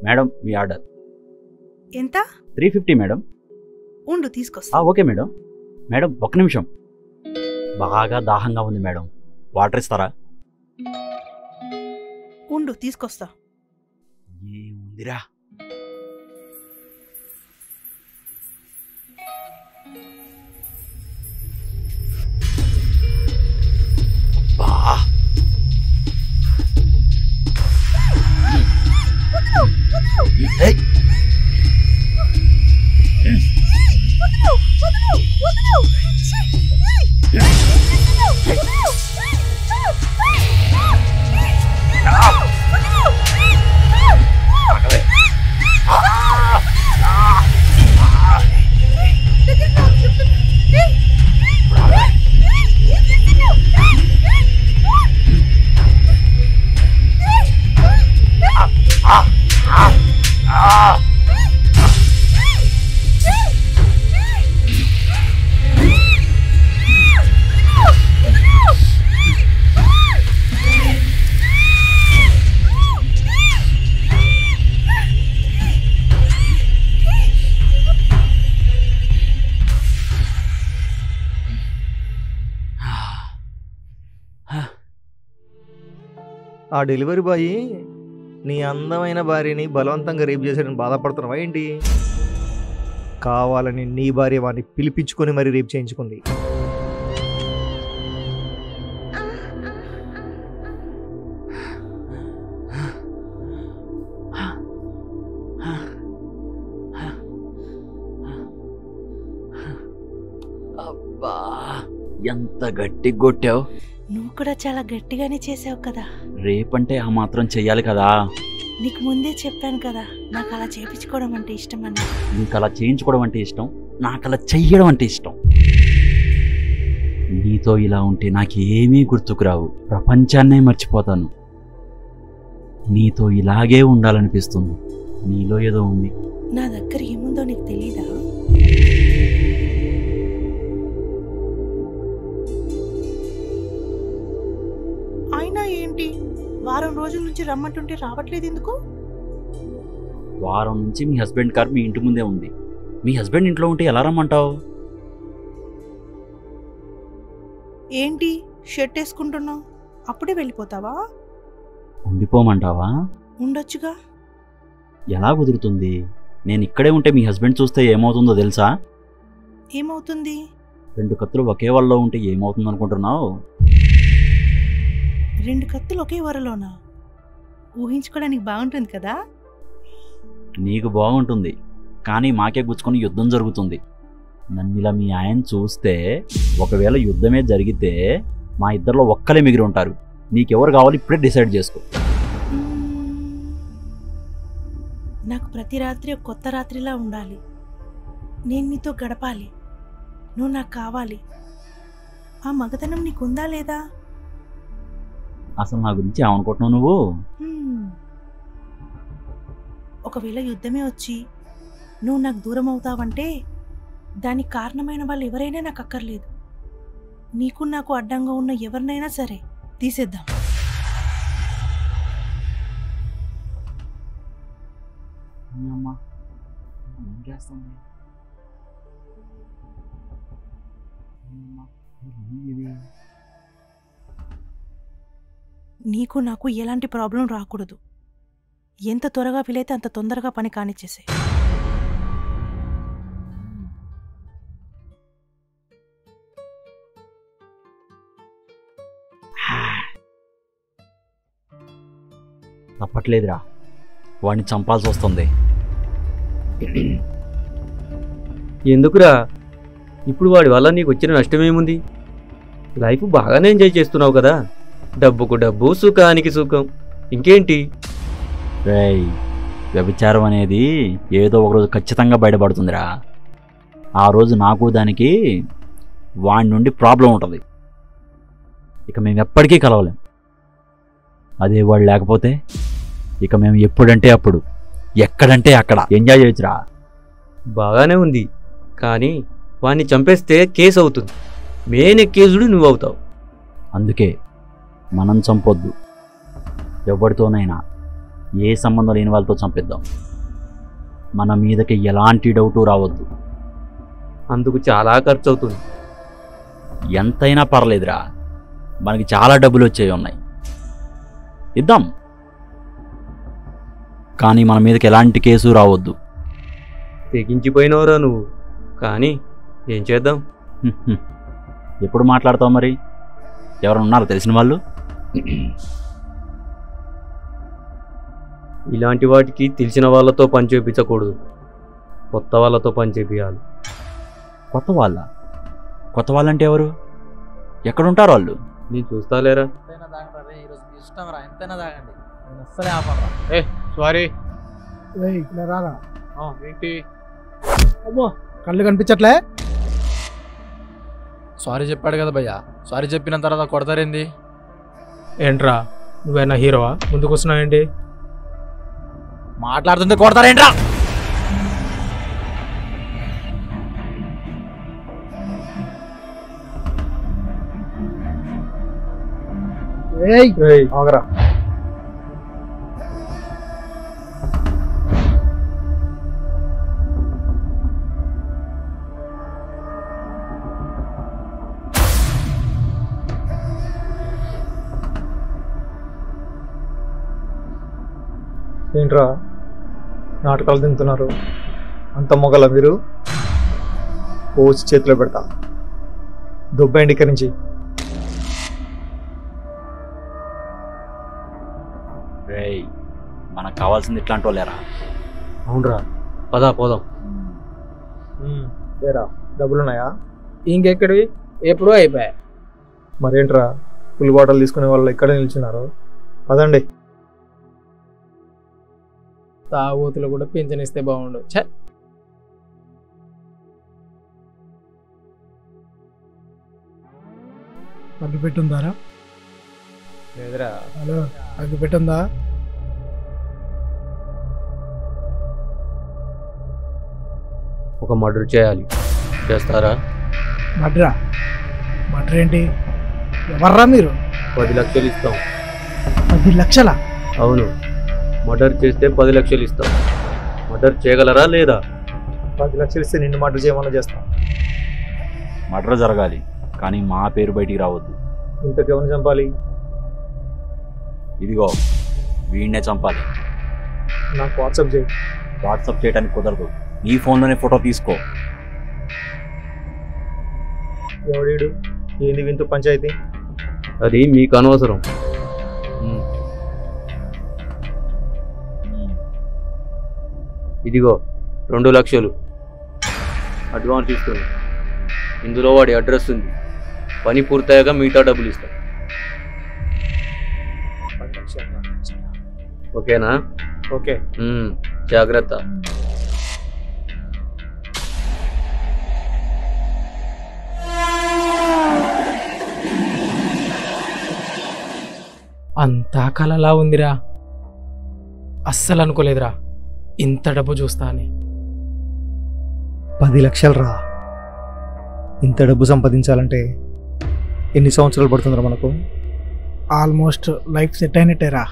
మేడం మీ ఆర్డర్ ఎంత? 350 మేడం. ఉండు తీసుకొస్తా. Okay madam. మేడం ఒక్క నిమిషం, బాగా దాహంగా ఉంది మేడం, వాటర్ ఇస్తారా? ఉండు తీసుకొస్తా. ఏముందిరా, ఆ డెలివరీ బాయ్ నీ అందమైన భార్యని బలవంతంగా రేప్ చేశాడని బాధపడుతున్నావా ఏంటి? కావాలని నీ భార్య వాడిని పిలిపించుకొని మరీ రేప్ చేయించుకుంది. అబ్బా ఎంత గట్టి కొట్టావు. నువ్వు కూడా చాలా గట్టిగానే చేసావు కదా. రేపంటే ఆ మాత్రం చెయ్యాలి కదా. నీకు ముందే చెప్పాను కదా నాకు అలా చేయించుకోవడం అంటే ఇష్టం అని. నీకు అలా చేయించుకోవడం అంటే ఇష్టం, నాకు అలా చెయ్యడం అంటే ఇష్టం. నీతో ఇలా ఉంటే నాకేమీ గుర్తుకురావు, ప్రపంచాన్నే మర్చిపోతాను. నీతో ఇలాగే ఉండాలనిపిస్తుంది. నీలో ఏదో ఉంది. నా దగ్గర ఏముందో నీకు తెలీదా? అయినా ఏంటి, వారం రోజుల నుంచి రమ్మంటుంటే రావట్లేదు ఎందుకు? వారం నుంచి మీ హస్బెండ్ కార్ మీ ఇంటి ముందే ఉంది. మీ హస్బెండ్ ఇంట్లో ఉంటే ఎలా రమ్మంటావు? ఏంటి షర్ట్ వేసుకుంటున్నావు, అప్పుడే వెళ్ళిపోతావా? ఉండిపోమంటావా? ఉండొచ్చుగా. ఎలా కుదురుతుంది? నేను ఇక్కడే ఉంటే మీ హస్బెండ్ చూస్తే ఏమవుతుందో తెలుసా? ఏమవుతుంది? 2 కత్తులు ఒకే వాళ్ళలో ఉంటే ఏమవుతుంది అనుకుంటున్నావు? 2 కత్తులు ఒకే వరలోనా? ఊహించుకోవడానికి బాగుంటుంది కదా. నీకు బాగుంటుంది, కానీ మాకే గుచ్చుకొని యుద్ధం జరుగుతుంది. నన్ను ఇలా మీ ఆయన చూస్తే, ఒకవేళ యుద్ధమే జరిగితే మా ఇద్దరిలో ఒక్కలే మిగిలి ఉంటారు. నీకెవరు కావాలి ఇప్పుడే డిసైడ్ చేసుకో. నాకు ప్రతి రాత్రి ఒక కొత్త రాత్రిలా ఉండాలి. నేను నీతో గడపాలి. నువ్వు నాకు కావాలి. ఆ మగతనం నీకుందా లేదా? అసలు నా గురించి ఏమనుకుంటున్నావు నువ్వు? ఒకవేళ యుద్ధమే వచ్చి నువ్వు నాకు దూరం అవుతావంటే దానికి కారణమైన వాళ్ళు ఎవరైనా నాకు అక్కర్లేదు. నీకు నాకు అడ్డంగా ఉన్న ఎవరినైనా సరే తీసేద్దాం. నీకు నాకు ఎలాంటి ప్రాబ్లం రాకూడదు. ఎంత త్వరగా వీలైతే అంత తొందరగా పని కానిచ్చేసే. తప్పట్లేదురా, వాడిని చంపాల్సి వస్తుంది. ఎందుకురా? ఇప్పుడు వాడి వల్ల నీకు వచ్చిన నష్టమేముంది? లైఫ్ బాగానే ఎంజాయ్ చేస్తున్నావు కదా. డబ్బుకు డబ్బు, సుఖానికి సుఖం, ఇంకేంటి? రేయ్, వ్యభిచారం అనేది ఏదో ఒకరోజు ఖచ్చితంగా బయటపడుతుందిరా. ఆ రోజు నాకు దానికి వాడి నుండి ప్రాబ్లం ఉంటుంది. ఇక మేము ఎప్పటికీ కలవలేం. అదే వాడు లేకపోతే ఇక మేము ఎప్పుడంటే అప్పుడు, ఎక్కడంటే అక్కడ ఎంజాయ్ చేయొచ్చురా. బాగానే ఉంది, కానీ వాడిని చంపేస్తే కేసు అవుతుంది. మెయిన్ కేసుడు నువ్వు అవుతావు. అందుకే మనం చంపొద్దు. ఎవరితోనైనా ఏ సంబంధం లేని వాళ్ళతో చంపేద్దాం. మన మీదకి ఎలాంటి డౌటు రావద్దు. అందుకు చాలా ఖర్చు అవుతుంది. ఎంతైనా పర్లేదురా, మనకి చాలా డబ్బులు వచ్చేవి ఉన్నాయి, ఇద్దాం. కానీ మన మీదకి ఎలాంటి కేసు రావద్దు. తెగించిపోయినవరా నువ్వు, కానీ ఏం చేద్దాం? ఎప్పుడు మాట్లాడతావు మరి? ఎవరైనా ఉన్నారో తెలిసిన వాళ్ళు? ఇలాంటి వాటికి తెలిసిన వాళ్ళతో పని చేయించకూడదు, కొత్త వాళ్ళతో పని చేయించాలి. కొత్త వాళ్ళ? కొత్త వాళ్ళంటే ఎవరు? ఎక్కడుంటారు వాళ్ళు? నేను చూస్తాలేరా. సారీ ఇలా రారా. ఏంటి? అమ్మో కళ్ళు కనిపించట్లే. సారీ చెప్పాడు కదా భయ్యా, సారీ చెప్పిన తర్వాత కొడతారేంది? ఏంట్రా నువ్వేనా హీరోవా? ముందుకు వస్తున్నావేంటి? మాట్లాడుతుంటే కొడతారేంట్రా? ఆగరా. ఏంట్రా నాటకాలు తింటున్నారు? అంత మొగల మీరు? కోచ్ చేతిలో పెడతా, దుబ్బేండి ఇక్కడి నుంచి. రేయ్, మనకు కావాల్సింది ఇట్లాంటి వాళ్ళేరా. అవునరా, పదా పోదాం. ఏరా డబ్బులున్నాయా? ఇంకెక్కడివి, ఎప్పుడూ అయిపోయా. మరేంట్రా ఫుల్ బాటిల్ తీసుకునే వాళ్ళు ఇక్కడ నిల్చున్నారు? పదండి. తాగోతులు కూడా పింఛనిస్తే బాగుండు. ఛే, అగ్గి పెట్టుందారా? లేదురా. హలో, అగ్గి పెట్టుందా? ఒక మర్డర్ చేయాలి, చేస్తారా? మడ్రా? మడ్ర ఏంటి? ఎవర్రా మీరు? 10 లక్షలు ఇస్తాం. 10 లక్షలా? అవును, మర్డర్ చేస్తే 10 లక్షలు ఇస్తాం. మర్డర్ చేయగలరా లేదా? 10 లక్షలు ఇస్తే నిన్ను మర్డర్ చేయమని చేస్తాం. మర్డర్ జరగాలి, కానీ మా పేరు బయటికి రావద్దు. ఇంతకెవరిని చంపాలి? ఇదిగో వీడినే చంపాలి. నాకు వాట్సాప్ చేయి. వాట్సాప్ చేయడానికి కుదరదు, నీ ఫోన్లోనే ఫోటో తీసుకో. ఎవడీడు? ఏంది వింటూ పంచాయతీ? అది మీకు అనవసరం. ఇదిగో 2 లక్షలు అడ్వాన్స్ ఇస్తుంది. ఇందులో వాడి అడ్రస్ ఉంది. పని పూర్తయ్యాక మిగతా డబ్బులు ఇస్తా. ఓకేనా? ఓకే. జాగ్రత్త. అంతా కలలా ఉందిరా, అస్సలు అనుకోలేదురా ఇంత డబ్బు చూస్తా అని. 10 లక్షలు రా. ఇంత డబ్బు సంపాదించాలంటే ఎన్ని సంవత్సరాలు పడుతుందిరా మనకు? ఆల్మోస్ట్ లైఫ్ సెట్ అయినట్టేరా.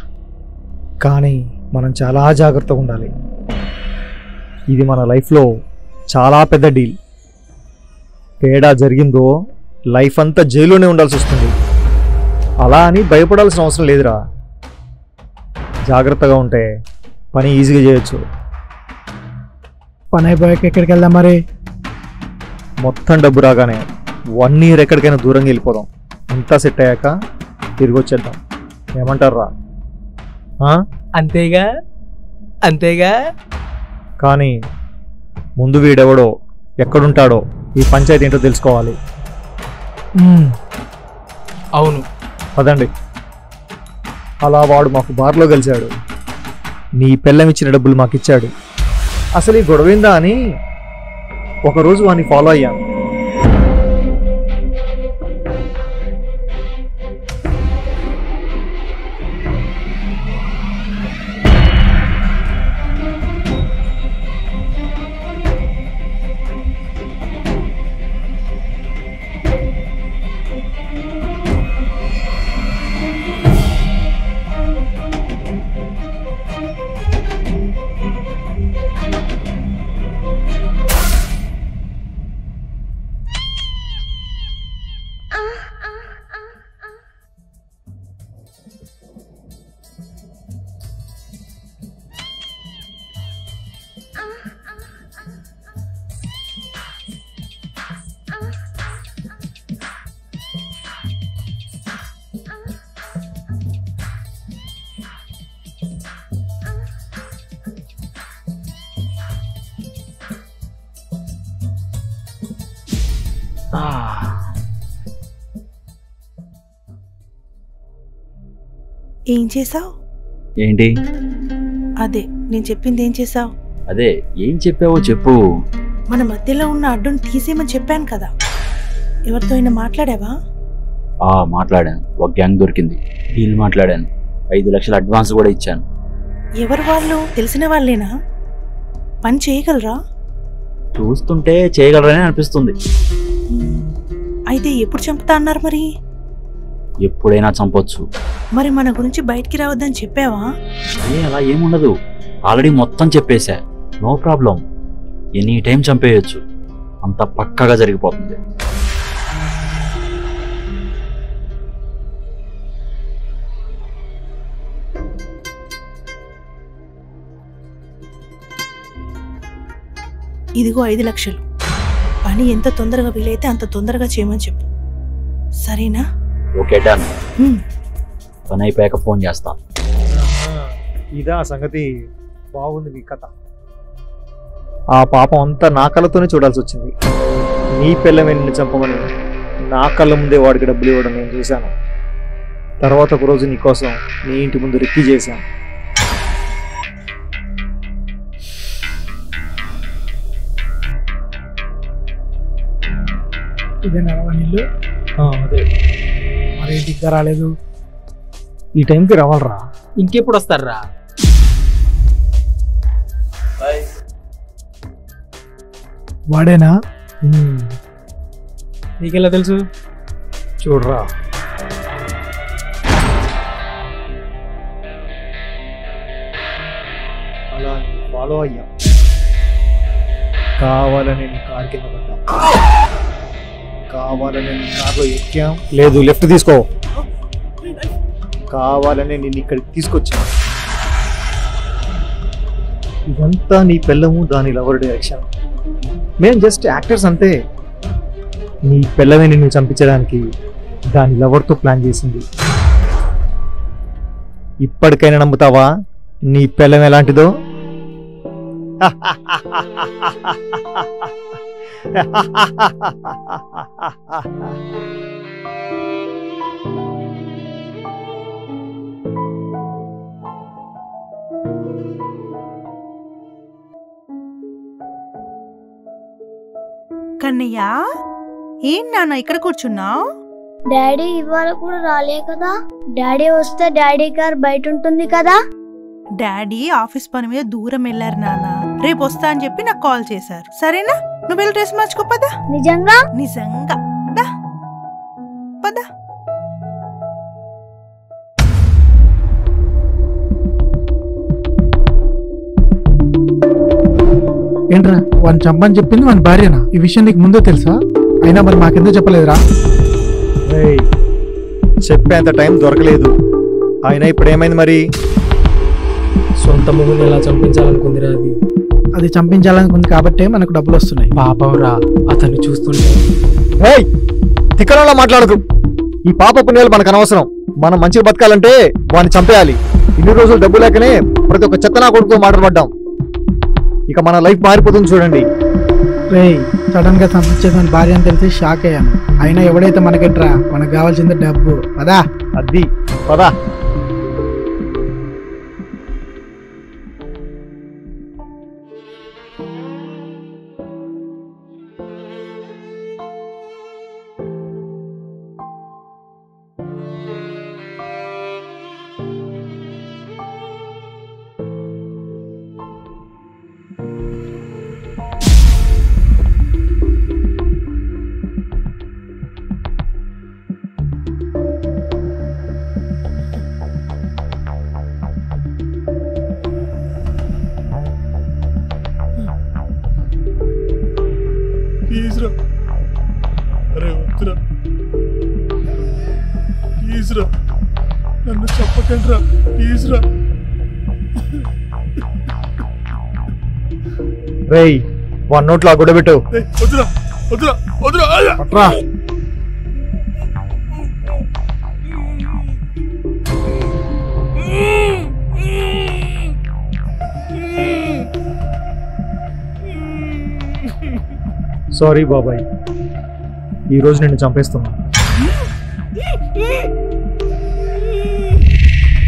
కానీ మనం చాలా జాగ్రత్తగా ఉండాలి. ఇది మన లైఫ్లో చాలా పెద్ద డీల్. తేడా జరిగిందో లైఫ్ అంతా జైల్లోనే ఉండాల్సి వస్తుంది. అలా అని భయపడాల్సిన అవసరం లేదురా. జాగ్రత్తగా ఉంటే పని ఈజీగా చేయొచ్చు. పని అయిపోయాక ఎక్కడికి వెళ్దాం మరి? మొత్తం డబ్బు రాగానే 1 year ఎక్కడికైనా దూరంగా వెళ్ళిపోదాం. అంతా సెట్ అయ్యాక తిరిగి వచ్చేద్దాం. ఏమంటారా? అంతేగా అంతేగా. కానీ ముందు వీడెవడో, ఎక్కడుంటాడో, ఈ పంచాయతీ ఏంటో తెలుసుకోవాలి. అవును, పదండి. అలా వాడు మాకు బార్లో కలిశాడు. నీ పెళ్ళం ఇచ్చిన డబ్బులు మాకిచ్చాడు. అసలు ఈ గొడవేందా అని ఒకరోజు వాడిని ఫాలో అయ్యాను. ఏం చేసావు? ఏంటి? అదే నేను చెప్పింది ఏం చేసావు? అదే ఏం చెప్పావో చెప్పు. మన మధ్యలో ఉన్న అడ్డుని తీసేయమని చెప్పాను కదా, ఎవరితో అయినా మాట్లాడావా? మాట్లాడాను. ఒక గ్యాంగ్ దొరికింది, డీల్ మాట్లాడాను. 5 లక్షల అడ్వాన్స్ కూడా ఇచ్చాను. ఎవరు వాళ్ళు? తెలిసిన వాళ్ళేనా? పని చేయగలరా? చూస్తుంటే చేయగలరని అనిపిస్తుంది. అయితే ఎప్పుడు చంపుతా అన్నారు మరి? ఎప్పుడైనా చంపొచ్చు. మరి మన గురించి బయటికి రావద్దని చెప్పావా? అలా ఏముండదు, ఆల్రెడీ మొత్తం చెప్పేశా. నో ప్రాబ్లం, ఎనీ టైం చంపేయచ్చు. అంత పక్కాగా జరిగిపోతుంది. ఇదిగో 5 లక్షలు. పని ఎంత తొందరగా వీలైతే అంత తొందరగా చేయమని చెప్పు, సరేనా? Okay, done. పని అయిపోయాక ఫోన్ చేస్తా. ఇదా సంగతి. బాగుంది మీ కథ. ఆ పాపం అంతా నా కళ్ళతోనే చూడాల్సి వచ్చింది. నీ పిల్లమే నిన్ను చంపమని నా కళ్ళ ముందే వాడికి డబ్బులు ఇవ్వడం నేను చూశాను. తర్వాత ఒక రోజు నీకోసం నీ ఇంటి ముందు రెక్కి చేశాను. ఇదే నడవనిల్లు. అదే మరి ఇంకా రాలేదు. ఈ టైంకి రావాలరా. ఇంకెప్పుడు వస్తారా? వాడేనా? నీకెలా తెలుసు? చూడరా, అలా ఫాలో అయ్యా. కావాలని నీ కార్ కింద పడ్డా, కావాలని నీ కార్లో ఎక్కాం. లేదు, లెఫ్ట్ తీసుకో. కావాలని నేను ఇక్కడికి తీసుకొచ్చా. ఇదంతా నీ పిల్లము దాని లవర్ డైరెక్షన్. మేము జస్ట్ యాక్టర్స్ అంతే. నీ పిల్లమే నిన్ను చంపించడానికి దాని లవర్తో ప్లాన్ చేసింది. ఇప్పటికైనా నమ్ముతావా నీ పిల్లం ఎలాంటిదో? కన్నయ్య, ఏం నాన్న ఇక్కడ కూర్చున్నావు? డాడీ ఇవాళ కూడా రాలే కదా. డాడీ వస్తే డాడీ కార్ బయట ఉంటుంది కదా. డాడీ ఆఫీస్ పని మీద దూరం వెళ్ళారు నాన్న. రేపు వస్తా అని చెప్పి నాకు కాల్ చేశారు. సరేనా? నువ్వు వెళ్ళి డ్రెస్ మార్చుకో పదా. నిజంగా? నిజంగా. దా పదా. ఏంట్రా వాడిని చంపని చెప్పింది మన భార్యనా? ఈ విషయం నీకు ముందే తెలుసా? అయినా మరి మాకెందుకు చెప్పలేదురా? చెప్పేంత టైం దొరకలేదు. అయినా ఇప్పుడు ఏమైంది మరి? సొంత మొగుని ఎలా చంపించాలనుకుందిరా అది. అది చంపించాలనుకుంది కాబట్టే మనకు డబ్బులు వస్తున్నాయి. పాపం రా, అతన్ని చూస్తుంటే. తిక్కలలో మాట్లాడకు. ఈ పాప పుణ్యాలు మనకు అనవసరం. మనం మంచిగా బతకాలంటే వాడిని చంపేయాలి. ఇన్ని రోజులు డబ్బు లేకనే ప్రతి ఒక్క చెత్తనా కొడుకుతో మాట్లాడబడ్డాం. ఇక మన లైఫ్ మారిపోతుంది చూడండి. సడన్ గా చంపించేది మన భార్య అని తెలిసి షాక్ అయ్యాను. అయినా ఎవడైతే మనకెట్రా, మనకు కావాల్సింది డబ్బు. పదా అది పదా. ప్లీజ్ రా. అరే వద్దురా ప్లీజ్ రా, నన్ను చెప్పకండి రా ప్లీజ్ రా. రేయ్ 1 నోట్లో ఆ గుడ్డ పెట్టు. వద్దురా వద్దురా వద్దురా. పట్రా. సారీ బాబాయ్, ఈరోజు నిన్ను చంపేస్తున్నా.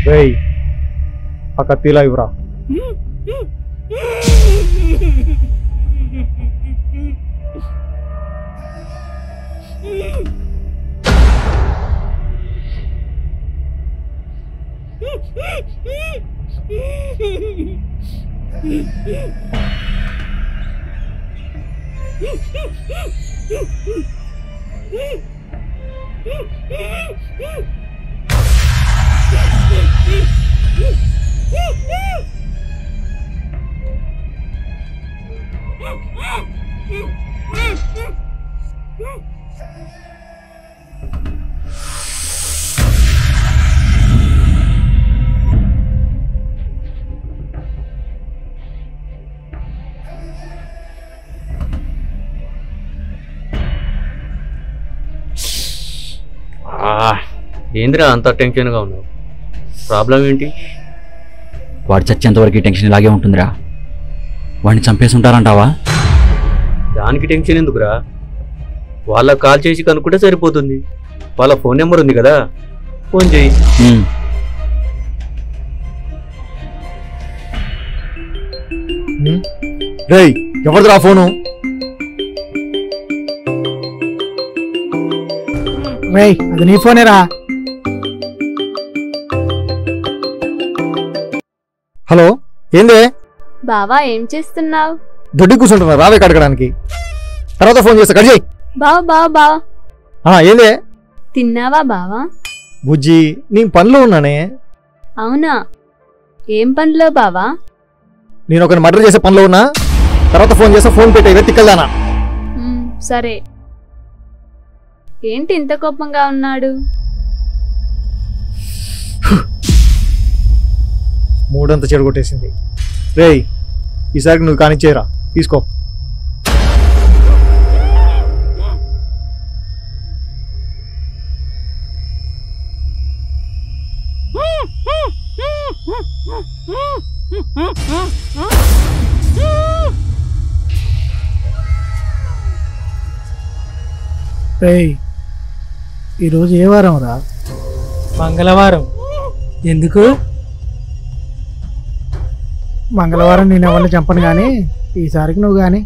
రేయ్ ఆ కత్తిలా ఇవ్వరా. ఏందిరా అంత టెన్షన్గా ఉన్నావు? ప్రాబ్లం ఏంటి? వాడు చచ్చేంతవరకు టెన్షన్ ఇలాగే ఉంటుందిరా. వాడిని చంపేసి ఉంటారంటావా? దానికి టెన్షన్ ఎందుకురా? వాళ్ళకి కాల్ చేసి కనుక్కుంటే సరిపోతుంది. వాళ్ళ ఫోన్ నెంబర్ ఉంది కదా, ఫోన్ చేయి. రేయ్ ఎవరిదిరా ఫోను? రేయ్ అది నీ ఫోనేరా. హలో ఏందే? బావా ఏం చేస్తున్నావు? దొడ్డి కూర్చుంటున్నా, రావే కడగడానికి. తర్వాత ఫోన్ చేస్తా, కట్ చేయి. బావా బావా బావా ఏందే? తిన్నావా బావా? బుజ్జి నేను పనిలో ఉన్నానే. అవునా, ఏం పనిలో బావా? నేను ఒకరిని మర్డర్ చేసే పనిలో ఉన్నా. తర్వాత ఫోన్ చేస్తా, ఫోన్ పెట్టే వెతికల్దానా. సరే. ఏంటి ఇంత కోపంగా ఉన్నాడు? మూడంతా చెడగొట్టేసింది. రేయ్ ఈసారికి నువ్వు కానిచ్చేయరా, తీసుకో. రేయ్ ఈరోజు ఏ వారం రా? మంగళవారం. ఎందుకు? మంగళవారం నేను ఎవరిని చంపను కానీ ఈసారికి నువ్వు కానీ.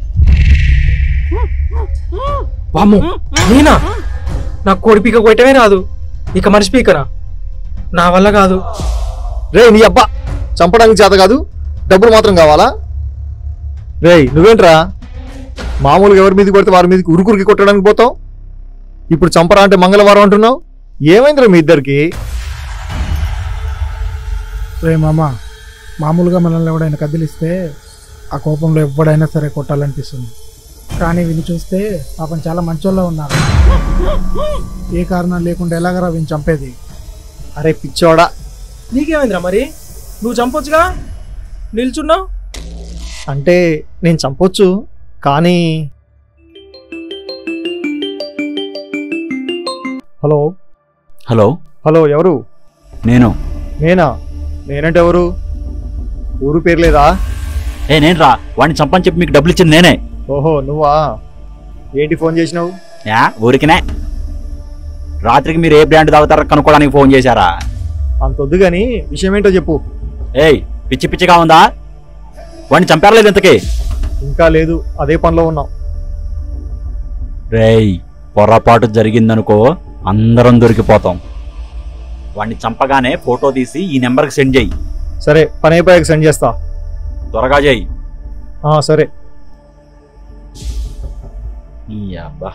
వామ్మో నేనా? నాకు కోడి పీక కొట్టమే రాదు, ఇక మనిషి పీకరా? నా వల్ల కాదు. రేయ్ నీ అబ్బా, చంపడానికి చేత కాదు, డబ్బులు మాత్రం కావాలా? రేయ్ నువ్వేంట్రా మామూలుగా ఎవరి మీదకి కొడితే వారి మీదకి ఉరుకురికి కొట్టడానికి పోతావు, ఇప్పుడు చంపరా అంటే మంగళవారం అంటున్నావు. ఏమైందిరా మీ ఇద్దరికి? రే మామ, మామూలుగా మనల్ని ఎవడైనా కదిలిస్తే ఆ కోపంలో ఎవడైనా సరే కొట్టాలనిపిస్తుంది. కానీ వీళ్ళు చూస్తే పాపం చాలా మంచోళ్ళ ఉన్నారు. ఏ కారణం లేకుండా ఎలాగరా వీళ్ళు చంపేది? అరే పిచ్చోడా, నీకేమైందిరా మరి? నువ్వు చంపొచ్చుగా, నిల్చున్నావు. అంటే నేను చంపొచ్చు కానీ. హలో హలో హలో ఎవరు? నేనా? నేనంటే ఎవరు? ఊరు పేరు లేదా? నేను రా, వాడిని చంపని చెప్పి మీకు డబ్బులు ఇచ్చింది నేనే. ఓహో నువ్వా? ఏంటి ఫోన్ చేసినావు? ఊరికినే రాత్రికి మీరు ఏ బ్రాండ్ తాగుతారో కనుక్కోవడానికి ఫోన్ చేశారా? అంతొద్దు గాని విషయం ఏంటో చెప్పు. ఏయ్ పిచ్చి పిచ్చిగా ఉందా? వాడిని చంపారా లేదు ఇంతకీ? ఇంకా లేదు, అదే పనిలో ఉన్నాం. రేయ్ పొరపాటు జరిగిందనుకో అందరం దొరికిపోతాం. వాడిని చంపగానే ఫోటో తీసి ఈ నెంబర్కి సెండ్ చేయి. సరే, పని అయిపోయాక సెండ్ చేస్తా. త్వరగా చేయి. సరే. అబ్బా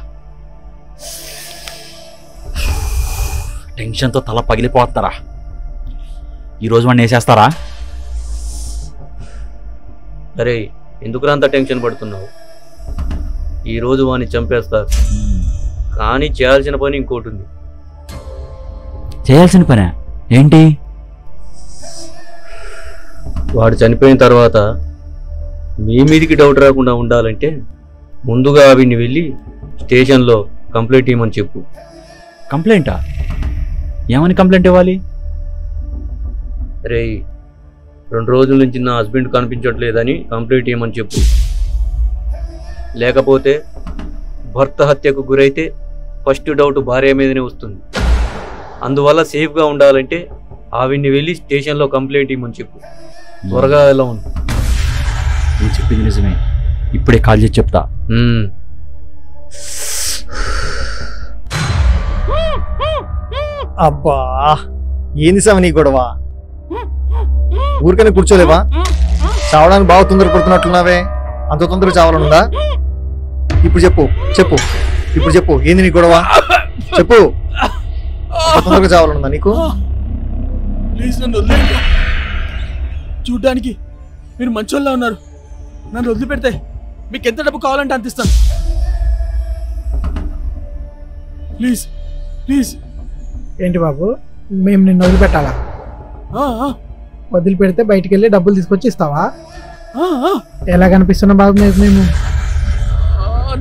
టెన్షన్తో తల పగిలిపోతారా. ఈరోజు వాడిని వేసేస్తారా? అరే ఎందుకురా అంత టెన్షన్ పడుతున్నావు? ఈరోజు వాడిని చంపేస్తారు. కానీ చేయాల్సిన పని ఇంకోటి ఉంది. చేయాల్సిన పనే ఏంటి? వాడు చనిపోయిన తర్వాత మీ మీదికి డౌట్ రాకుండా ఉండాలంటే ముందుగా వీడిని వెళ్ళి స్టేషన్లో కంప్లైంట్ ఇవ్వమని చెప్పు. కంప్లైంటా? ఏమని కంప్లైంట్ ఇవ్వాలి? రేయ్, 2 రోజుల నుంచి నా హస్బెండ్ కనిపించట్లేదని కంప్లైంట్ ఇవ్వమని చెప్పు. లేకపోతే భర్త హత్యకు గురైతే ఫస్ట్ డౌట్ భార్య మీదనే వస్తుంది. అందువల్ల సేఫ్గా ఉండాలంటే ఆవిడ్ని వెళ్ళి స్టేషన్లో కంప్లైంట్ ఇవ్వమని చెప్పు. త్వరగా ఎలా ఉంది? నువ్వు చెప్పింది నిజమే. ఇప్పుడే కాల్ చేసి చెప్తా. అబ్బా, ఏంది సామి నీ గొడవ? ఊరికనే కూర్చోలేవా? చావడానికి బాగా తొందరపడుతున్నట్లున్నావే. అంత తొందరగా చావాలనుందా? ఇప్పుడు చెప్పు చెప్పు ఇప్పుడు చెప్పు, ఏంది నీ గొడవ? చెప్పు. తొందరగా చావాలనుందా నీకు? ప్లీజ్ నన్ను వదిలేయండి. చూడ్డానికి మీరు మంచోళ్ళ ఉన్నారు. నన్ను వదిలిపెడితే మీకు ఎంత డబ్బు కావాలంటే అంత ఇస్తాను. Please please. ఏంటి బాబు, మేము నిన్ను వదిలిపెట్టాలా? వదిలిపెడితే బయటికి వెళ్ళి డబ్బులు తీసుకొచ్చి ఇస్తావా? ఎలా కనిపిస్తున్నా బాబు మేము?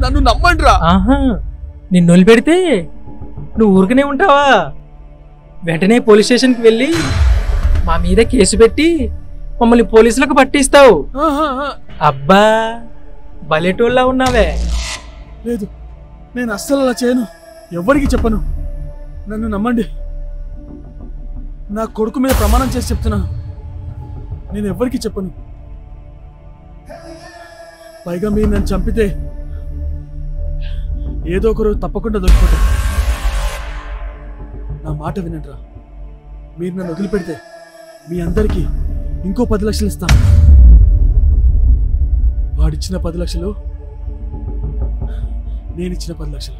నన్ను నమ్మండి రా. నిన్ను వదిలిపెడితే నువ్వు ఊరికనే ఉంటావా? వెంటనే పోలీస్ స్టేషన్కి వెళ్ళి మా మీద కేసు పెట్టి మమ్మల్ని పోలీసులకు పట్టిస్తావు. అబ్బా, బలెటోళ్ళ ఉన్నావే. లేదు, నేను అస్సలు అలా చేయను. ఎవరికి చెప్పను. నన్ను నమ్మండి. నా కొడుకు మీద ప్రమాణం చేసి చెప్తున్నాను. నేను ఎవరికి చెప్పను. పైగా మీరు నన్ను చంపితే ఏదో ఒక రోజు తప్పకుండా దొరికిపోతాను. నా మాట వినండిరా. మీరు నన్ను వదిలిపెడితే మీ అందరికీ ఇంకో 10 లక్షలు ఇస్తాను. వాడిచ్చిన 10 లక్షలు, నేనిచ్చిన 10 లక్షలు,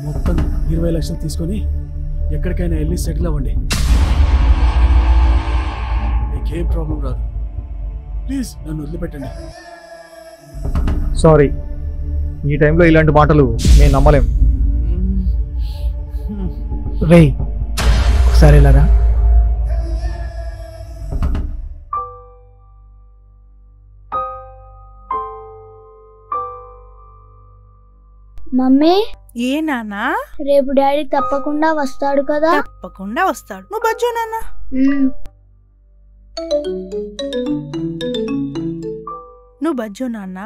మొత్తం 20 లక్షలు తీసుకొని ఎక్కడికైనా వెళ్ళి సెటిల్ అవ్వండి. మీకేం ప్రాబ్లం రాదు. ప్లీజ్ నన్ను వదిలిపెట్టండి. సారీ, ఈ టైంలో ఇలాంటి మాటలు నేను నమ్మలేం. రేయ్, ఒకసారి వెళ్ళరా. మమ్మీ, ఏ నాన్నా? రేపు డాడీ తప్పకుండా వస్తాడు కదా? తప్పకుండా వస్తాడు. నువ్వు బజ్జో నాన్న. నువ్వు బజ్జో నాన్న.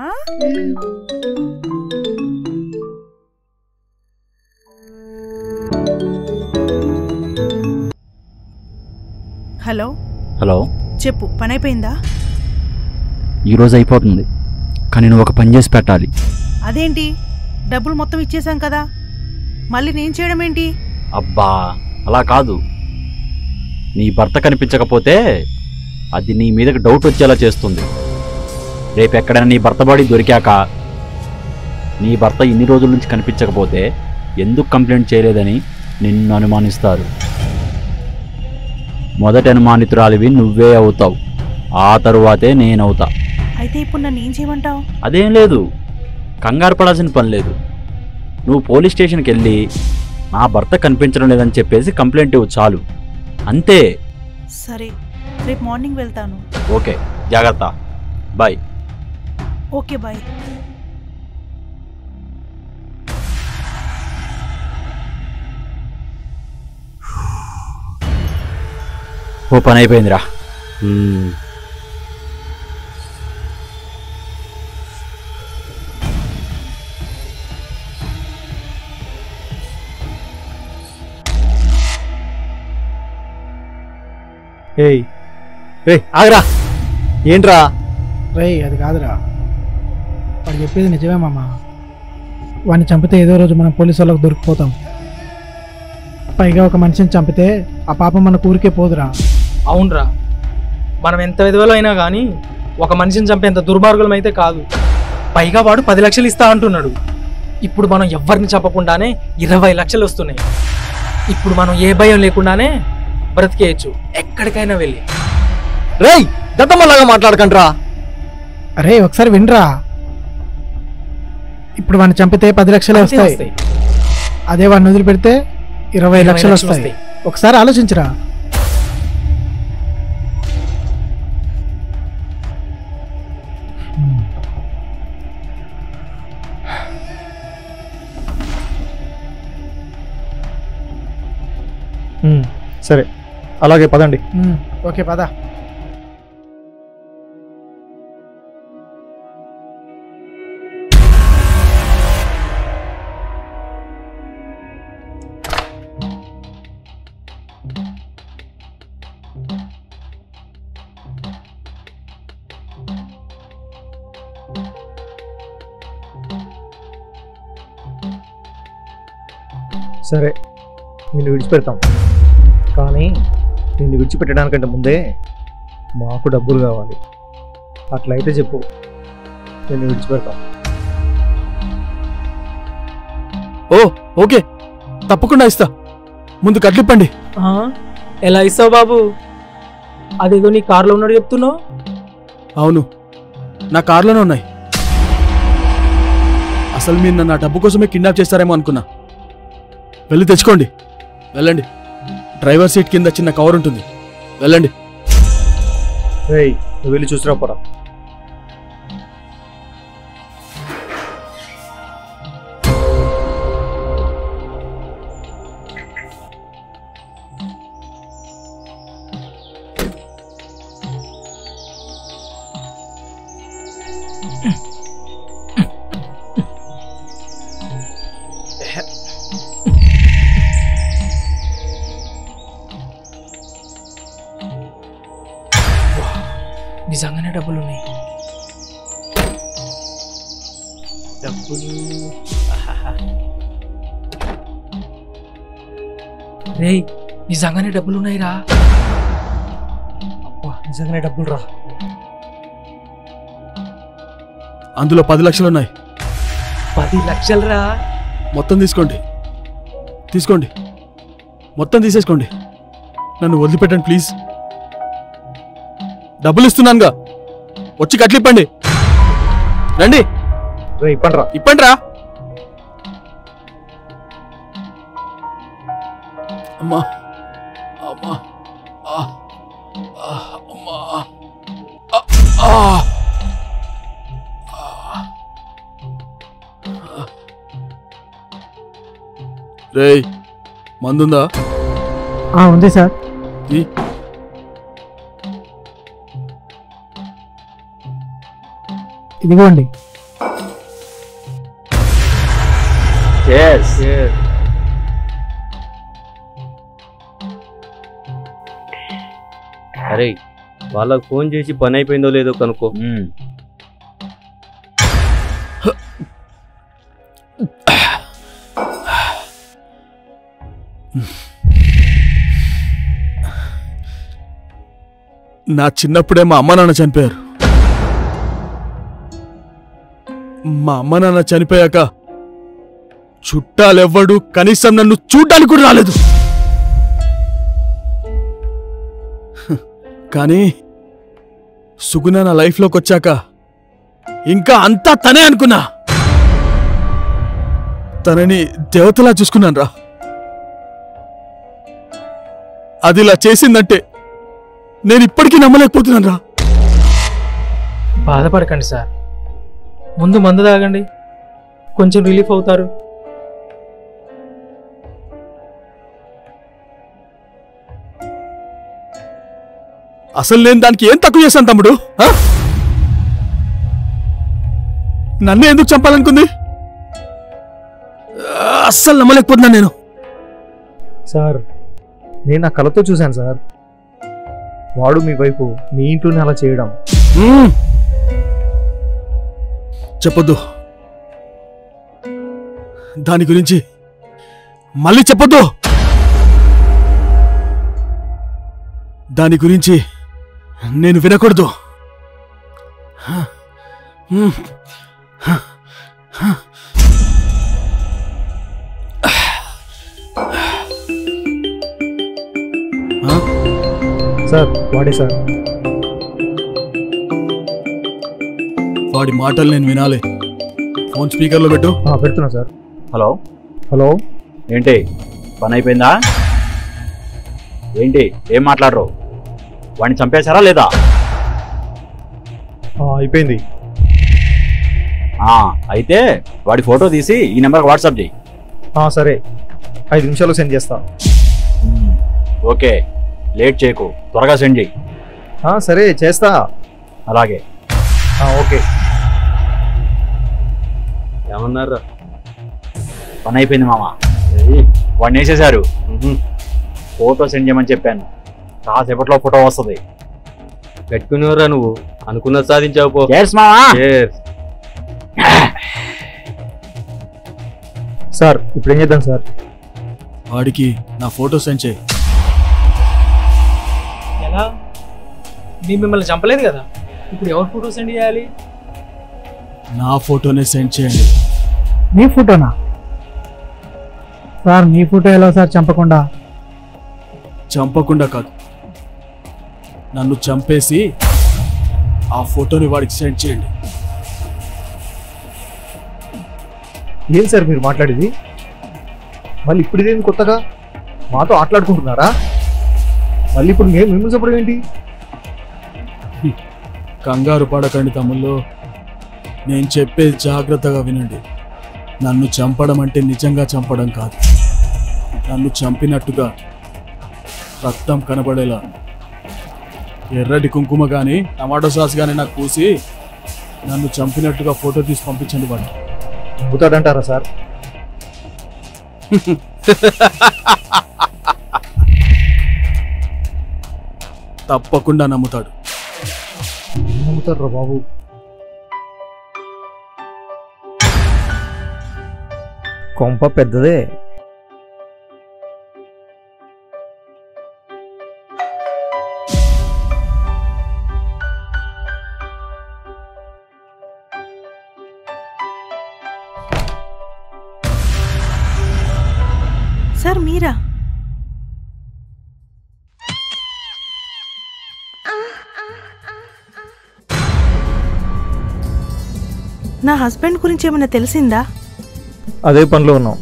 హలో హలో, చెప్పు, పని అయిపోయిందా? ఈరోజు అయిపోతుంది, కానీ నువ్వు ఒక పని చేసి పెట్టాలి. అదేంటి, డబ్బులు మొత్తం ఇచ్చేసాం కదా, మళ్ళీ నేను చేయడం ఏంటి? అబ్బా, అలా కాదు. నీ భర్త కనిపించకపోతే అది నీ మీదకి డౌట్ వచ్చేలా చేస్తుంది. రేపు ఎక్కడైనా నీ భర్త బాడీ దొరికాక నీ భర్త ఇన్ని రోజుల నుంచి కనిపించకపోతే ఎందుకు కంప్లైంట్ చేయలేదని నిన్ను అనుమానిస్తారు. మొదటి అనుమానితురాలివి నువ్వే అవుతావు, ఆ తరువాతే నేనవుతా. అయితే ఇప్పుడు నన్ను ఏం చేయమంటావు? అదేం లేదు, కంగారు పడాల్సిన పని లేదు. నువ్వు పోలీస్ స్టేషన్కి వెళ్ళి నా భర్త కనిపించడం లేదని చెప్పేసి కంప్లైంట్ ఇవ్వు, చాలు, అంతే. సరే, రేపు మార్నింగ్ వెళ్తాను. ఓకే, జాగ్రత్త, బాయ్. Okay, bye. ఓ పని అయిపోయిందిరా. ఏయ్ రే, ఆగరా. ఏంట్రా? రేయ్, అది కాదురా, వాడు చెప్పేది నిజమే మామ. వాడిని చంపితే ఏదో రోజు మనం పోలీసు వాళ్ళకి దొరికిపోతాం. పైగా ఒక మనిషిని చంపితే ఆ పాపం మన ఊరికే పోదురా. అవునరా, మనం ఎంత విధవలో అయినా కానీ ఒక మనిషిని చంపేంత దుర్మార్గులం అయితే కాదు. పైగా వాడు 10 లక్షలు ఇస్తా అంటున్నాడు. ఇప్పుడు మనం ఎవరిని చెప్పకుండానే 20 లక్షలు వస్తున్నాయి. ఇప్పుడు మనం ఏ భయం లేకుండానే బ్రతికేయచ్చు, ఎక్కడికైనా వెళ్ళి. రేయ్, దద్దమ్మలాగా మాట్లాడకండ్రా. అరే, ఒకసారి వినరా. ఇప్పుడు వాడిని చంపితే 10 లక్షలే వస్తాయి. అదే వాడిని వదిలిపెడితే 20 లక్షలు వస్తాయి. ఒకసారి ఆలోచించరా. సరే అలాగే పదండి. ఓకే పద. సరే నిన్ను విడిచిపెడతాం, కానీ నిన్ను విడిచిపెట్టడానికంటే ముందే మాకు డబ్బులు కావాలి. అట్లయితే చెప్పు, నిన్ను విడిచిపెడతాం. ఓ ఓకే, తప్పకుండా ఇస్తా. ముందు కట్లిప్పండి. ఎలా ఇస్తావు బాబు? అదేదో నీ కారులో ఉన్నాడు చెప్తున్నావు. అవును, నా కారులోనే ఉన్నాయి. అసలు మీరు నన్ను ఆ డబ్బు కోసమే కిడ్నాప్ చేస్తారేమో అనుకున్నా. వెళ్ళి తెచ్చుకోండి, వెళ్ళండి. డ్రైవర్ సీట్ కింద చిన్న కవర్ ఉంటుంది, వెళ్ళండి. నువ్వు వెళ్ళి చూసిరా పోరా. నిజంగానే డబ్బులు ఉన్నాయి. డబ్బులు రే, నిజంగానే డబ్బులు ఉన్నాయిరా. అబ్బా, నిజంగానే డబ్బులు రా. అందులో 10 లక్షలు ఉన్నాయి. 10 లక్షలు రా. మొత్తం తీసుకోండి, తీసుకోండి, మొత్తం తీసేసుకోండి. నన్ను వదిలిపెట్టండి ప్లీజ్. డబ్బులు ఇస్తున్నానుగా, వచ్చి కట్లిప్పండి. రండి, ఇప్పండి రా, ఇప్పండి రా. అమ్మా అమ్మా అమ్మా. రేయ్, మందుందా? ఉంది సార్. ఇదిగోండి. అరే, వాళ్ళకు ఫోన్ చేసి పని అయిపోయిందో లేదో కనుక్కో. నా చిన్నప్పుడే మా అమ్మ నాన్న చనిపోయారు. మా అమ్మ నాన్న చనిపోయాక చుట్టాలెవ్వడు కనీసం నన్ను చూడ్డానికి కూడా రాలేదు. కానీ సుగుణ నా లైఫ్లోకి వచ్చాక ఇంకా అంతా తనే అనుకున్నా. తనని దేవతలా చూసుకున్నాను రా. అది ఇలా చేసిందంటే నేను ఇప్పటికీ నమ్మలేకపోతున్నాను రా. బాధపడకండి సార్, ముందు మందు తాగండి, కొంచెం రిలీఫ్ అవుతారు. అసలు నేను దానికి ఏం తక్కువ చేశాను తమ్ముడు? నన్ను ఎందుకు చంపాలనుకుంది? అస్సలు నమ్మలేకపోతున్నాను నేను. సార్, నేను నా కళతో చూశాను సార్. వాడు మీ వైపు మీ ఇంట్లోనే అలా చేయడం. చెప్పొద్దు, దాని గురించి మళ్ళీ చెప్పొద్దు. దాని గురించి నేను వినకూడదు. సార్, వాడే సార్. వాడి మాటలు నేను వినాలి. ఫోన్ స్పీకర్లో పెట్టు. పెడుతున్నా సార్. హలో హలో, ఏంటి పని అయిపోయిందా ఏంటి? ఏం మాట్లాడరు? వాడిని చంపేశారా లేదా? అయిపోయింది. అయితే వాడి ఫోటో తీసి ఈ నెంబర్కి వాట్సాప్ చేయి. సరే, 5 నిమిషాలు సెండ్ చేస్తా. ఓకే, లేట్ చేయకు, త్వరగా సెండ్ చేయి. సరే చేస్తా. అలాగే. ఓకే. ఏమన్నారా? పని అయిపోయింది మామ. వాడిని వేసేశారు. ఫోటో సెండ్ చేయమని చెప్పాను, కాసేపట్లో ఫోటో వస్తుంది. పెట్టుకునేవరా నువ్వు? అనుకున్నది సాధించావు పో. సార్ ఇప్పుడు ఏం చేద్దాం సార్? వాడికి నా ఫోటో సెండ్ చేయి. ఎలా? నేను మిమ్మల్ని చంపలేదు కదా, ఇప్పుడు ఎవరు ఫోటో సెండ్ చేయాలి? నా ఫోటోనే సెండ్ చేయండి. మీ ఫోటోనా సార్? మీ ఫోటో ఎలా సార్? చంపకుండా కాదు, నన్ను చంపేసి ఆ ఫోటోని వాడికి సెండ్ చేయండి. ఏం సార్ మీరు మాట్లాడేది? మళ్ళీ ఇప్పుడు ఇదేంటి కొత్తగా? మాతో ఆటలాడుకుంటున్నారా? మళ్ళీ ఇప్పుడు మిమ్మల్ని చెప్పడం ఏంటి? కంగారు పడకండి తమ్ముళ్ళు, నేను చెప్పేది జాగ్రత్తగా వినండి. నన్ను చంపడం అంటే నిజంగా చంపడం కాదు, నన్ను చంపినట్టుగా రక్తం కనబడేలా ఎర్రటి కుంకుమ కానీ టమాటో సాస్ కానీ నాకు పూసి నన్ను చంపినట్టుగా ఫోటో తీసి పంపించండి. వాడు నమ్ముతాడంటారా సార్? తప్పకుండా నమ్ముతాడు. నమ్ముతాడు బాబు. కొంప పెద్దదే. సార్ మీరా? నా హస్బెండ్ గురించి ఏమైనా తెలిసిందా? అదే పనిలో ఉన్నాం.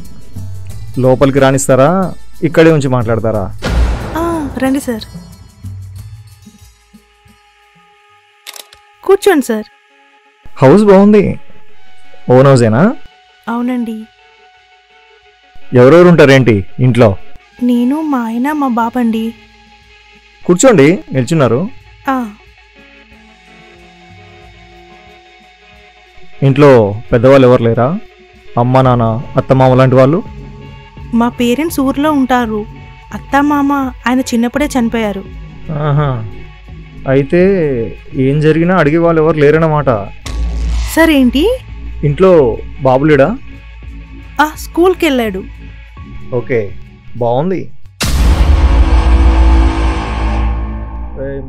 లోపలికి రానిస్తారా, ఇక్కడే ఉంచి మాట్లాడతారా? రండి సార్, కూర్చోండి సార్. హౌస్ బాగుంది. ఓన్ హౌసేనా? అవునండి. ఎవరెవరు ఉంటారేంటి ఇంట్లో? నేను, మా ఆయన, మా బాబండి. కూర్చోండి, నిల్చున్నారు. ఇంట్లో పెద్దవాళ్ళు ఎవరు లేరా? అమ్మ, నాన్న, అత్తమామ లాంటి వాళ్ళు? మా పేరెంట్స్ ఊర్లో ఉంటారు. అత్త మామ ఆయన చిన్నప్పుడే చనిపోయారు. అయితే ఏం జరిగినా అడిగే వాళ్ళు ఎవరు లేరన్నమాట. సార్ ఏంటి? ఇంట్లో బాబులేడా? స్కూల్కి వెళ్ళాడు. ఓకే, బాగుంది.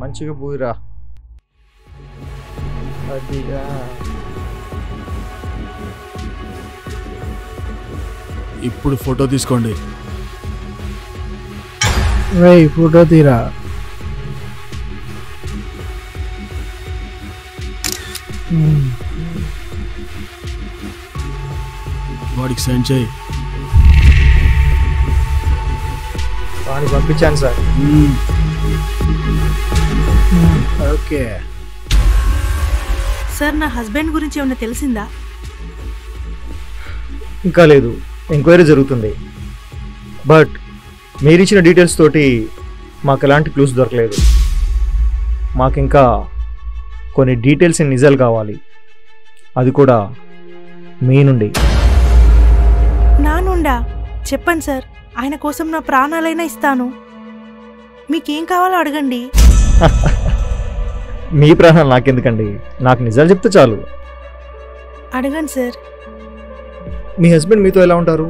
మంచిగా పోయిరా. అదిగా ఇప్పుడు ఫోటో తీసుకోండి. ఫోటో తీరా. వాడికి సెండ్ చేయి. వాడిని పంపించాను సార్. ఓకే సార్, నా హస్బెండ్ గురించి ఏమైనా తెలిసిందా? ఇంకా లేదు, ఎంక్వైరీ జరుగుతుంది. బట్ మీరు ఇచ్చిన డీటెయిల్స్ తోటి మాకు ఎలాంటి క్లూస్ దొరకలేదు. మాకు ఇంకా కొన్ని డీటెయిల్స్ నిజాలు కావాలి, అది కూడా మీ నుండి. నా నుండా? చెప్పండి సార్, ఆయన కోసం నా ప్రాణాలైనా ఇస్తాను. మీకేం కావాలో అడగండి. మీ ప్రాణాలు నాకెందుకండి, నాకు నిజాలు చెప్తే చాలు. అడగండి సార్. మీ హస్బెండ్ మీతో ఎలా ఉంటారు?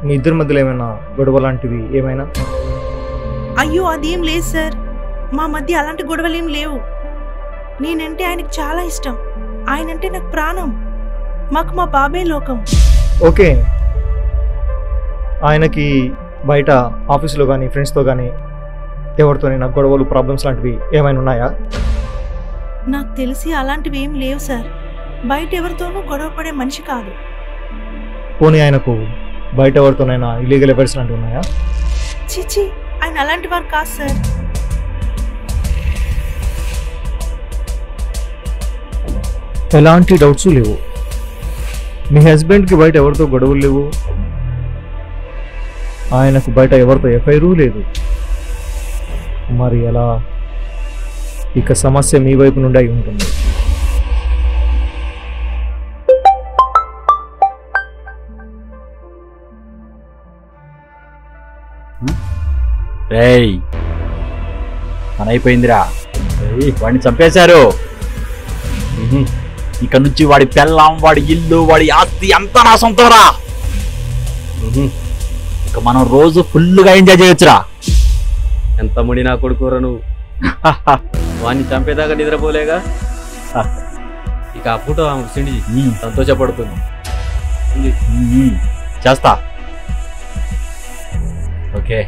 మీ ఇద్దరి మధ్యలో ఏమైనా గొడవ లాంటివి ఏమైనా? అయ్యో, అదేం లేదు సార్, మా మధ్య అలాంటి గొడవలు ఏం లేవు. నేనంటే ఆయనకు చాలా ఇష్టం, ఆయనంటే నాకు ప్రాణం. మాకు మా బాబే లోకం. ఓకే, ఆయనకి బయట ఆఫీసులో కానీ ఫ్రెండ్స్తో కానీ ఎవరితోనైనా గొడవలు, ప్రాబ్లమ్స్ లాంటివి ఏమైనా ఉన్నాయా? నాకు తెలిసి అలాంటివి ఏం లేవు సార్. బయట ఎవరితోనూ గొడవ పడే మనిషి కాదు. పోనీ ఆయనకు బయట ఎవరితోనైనా ఇల్లీగల్ ఎఫైర్స్ లాంటివి ఉన్నాయా? చిచి, ఆయన అలాంటి వారు కాదు సార్. ఎలాంటి డౌట్స్ లేవు. మీ హస్బెండ్కి బయట ఎవరితో గొడవలు లేవు, ఆయనకు బయట ఎవరితో ఎఫ్ఐఆర్ లేదు. మరి ఎలా? ఇక సమస్య మీ వైపు నుండి అయి ఉంటుంది. రేయ్, పని అయిపోయిందిరా. వాడిని చంపేశారు. ఇక నుంచి వాడి పెళ్ళాం, వాడి ఇల్లు, వాడి ఆస్తి అంతా నా సొంతంరా. ఇక మనం రోజు ఫుల్గా ఎంజాయ్ చేయొచ్చురా. ఎంత ముడి నా కొడుకురా నువ్వు. వాడిని చంపేదాకా నిద్రపోలేగా. ఇక ఆ ఫోటో సిండి సంతోషపడుతుంది. చేస్తా. ఓకే.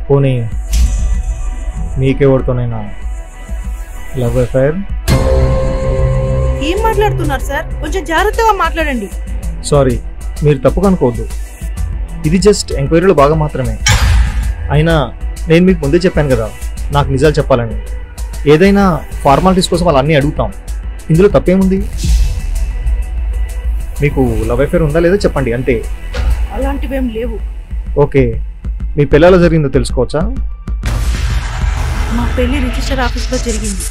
పోనీ మీకెవరితోనైనా లవ్ అఫైర్? ఏం మాట్లాడుతున్నారు సార్? కొంచెం జాగ్రత్తగా మాట్లాడండి. సారీ, మీరు తప్పుగా అనుకోవద్దు. ఇది జస్ట్ ఎంక్వైరీలో భాగం మాత్రమే. అయినా నేను మీకు ముందే చెప్పాను కదా నాకు నిజాలు చెప్పాలని. ఏదైనా ఫార్మాలిటీస్ కోసం అలా అన్నీ అడుగుతాం. ఇందులో తప్పేముంది? మీకు లవ్ అఫైర్ ఉందా లేదా చెప్పండి అంతే. అలాంటివేం లేవు. ఓకే, మీ పిల్లలు జరిగిందో తెలుసుకోవచ్చా? మా పెళ్లి రిజిస్టర్ ఆఫీస్లో జరిగింది.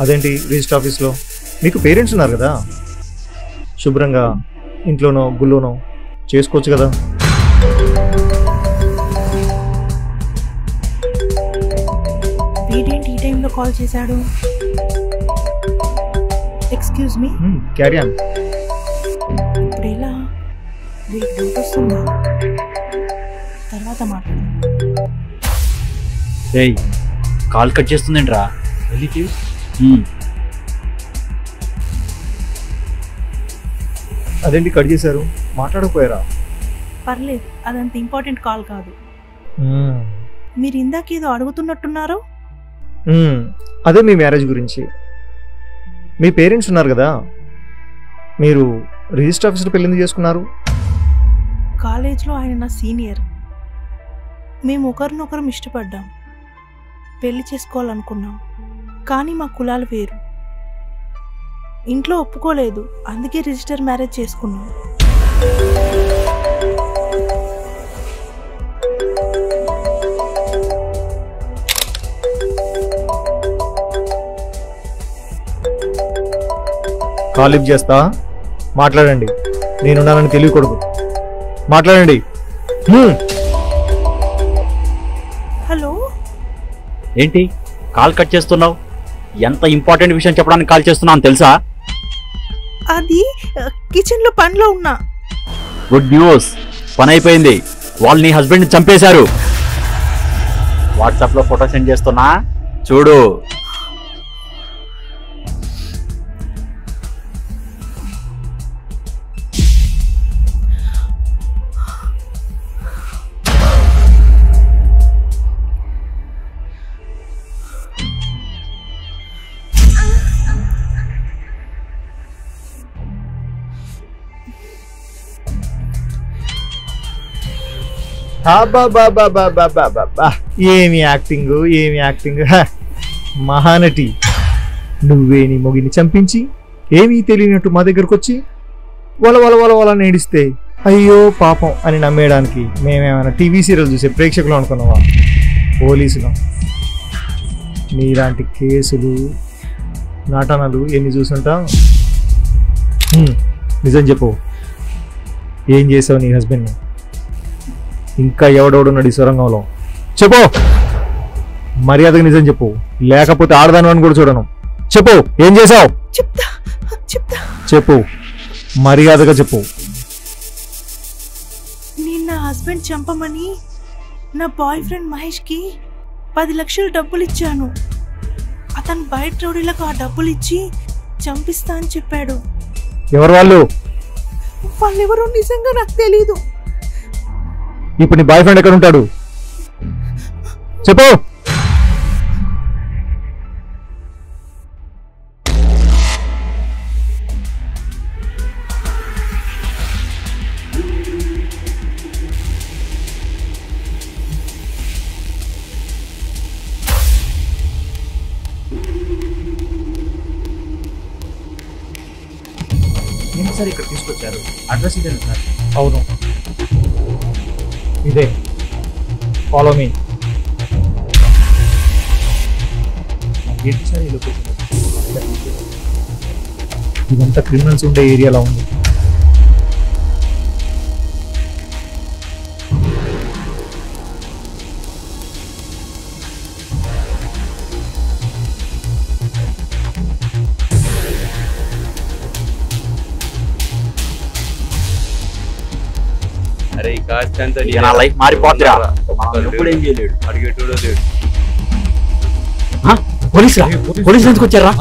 అదేంటి రిజిస్టర్ ఆఫీస్లో? మీకు పేరెంట్స్ ఉన్నారు కదా, శుభ్రంగా ఇంట్లోనో గుళ్ళోనో చేసుకోవచ్చు కదా. వీడేంటి ఈ టైంలో కాల్ చేశాడు? Excuse me. Carry on. ఇప్పుడు ఎలా? వీడికి డౌట్ వస్తుందా? తర్వాత మాట్లాడు. రేయ్, కాల్ కట్ చేస్తుందేంట్రా? అదేంటి కట్ చేశారు? మాట్లాడకపోయారా? పర్లేదు, అదంత ఇంపార్టెంట్ కాల్ కాదు. మీరు ఇందాక ఏదో అడుగుతున్నట్టున్నారు. అదే మీ మ్యారేజ్ గురించి. మీ పేరెంట్స్ ఉన్నారు కదా, మీరు రిజిస్టర్ ఆఫీస్లో పెళ్లి ఎందుకు చేసుకున్నారు? కాలేజ్లో ఆయన నా సీనియర్. మేము ఒకరినొకరం ఇష్టపడ్డాం, పెళ్లి చేసుకోవాలనుకున్నాం. కానీ మా కులాలు వేరు. ఇంట్లో ఒప్పుకోలేదు, అందుకే రిజిస్టర్ మ్యారేజ్ చేసుకున్నాం. కాల్ లిఫ్ట్ చేస్తా, మాట్లాడండి. నేనున్నానని తెలియకూడదు, మాట్లాడండి. హలో. ఏంటి కాల్ కట్ చేస్తున్నావు? ఎంత ఇంపార్టెంట్ విషయం చెప్పడానికి కాల్ చేస్తున్నాను తెలుసా? అది కిచెన్ లో పనిలో ఉన్నా. గుడ్ న్యూస్, పని అయిపోయింది. వాళ్ళు నీ హస్బెండ్ చంపేశారు. వాట్సాప్ లో ఫోటో సెండ్ చేస్తున్నా, చూడు. ఏమి యాక్టింగ్, ఏమి యాక్టింగ్. మహానటి నువ్వే నీ మొగిని చంపించి ఏమీ తెలియనట్టు మా దగ్గరకు వచ్చి వల వల వల వల నేడిస్తే అయ్యో పాపం అని నమ్మేయడానికి మేమేమైనా టీవీ సీరియల్ చూసే ప్రేక్షకులు అనుకున్నావా? పోలీసులు. నీలాంటి కేసులు నాటనాలు ఎన్ని చూసుంటాం. నిజం చెప్పు, ఏం చేసావు నీ హస్బెండ్ని? ఇంకా ఎవడోడున్నాడు ఈ సొరంగంలో? చెప్పు, మర్యాదగా నిజం చెప్పు, లేకపోతే ఆడదాను అని కూడా చూడను. చెప్పు, ఏం చేసావు? చెప్పు, మర్యాదగా చెప్పు. నేను నా హస్బెండ్ చంపమని నా బాయ్ ఫ్రెండ్ మహేష్కి 10 లక్షలు డబ్బులు ఇచ్చాను. అతను బయట రౌడీలకు ఆ డబ్బులు ఇచ్చి చంపిస్తా అని చెప్పాడు. ఎవరు వాళ్ళు? వాళ్ళెవరో నిజంగా నాకు తెలీదు. ఇప్పుడు నీ బాయ్ ఫ్రెండ్ ఎక్కడ ఉంటాడు? చెప్పు. ఏంటి సార్ ఇక్కడ తీసుకొచ్చారు? అడ్రస్ ఇదేనా సార్? అవును, ఇదే. Follow me. ఏంటి సార్ ఈ లొకేషన్? ఇదంతా క్రిమినల్స్ ఉండే ఏరియాలో ఉంది. అరే కాస్ట్ అంతా ఇక నా లైఫ్ మారిపోద్దిరా. ఎప్పుడు ఏం చేయలేడు. అడిగేటోడో లేడు. పోలీసులు ఎందుకు వచ్చారా?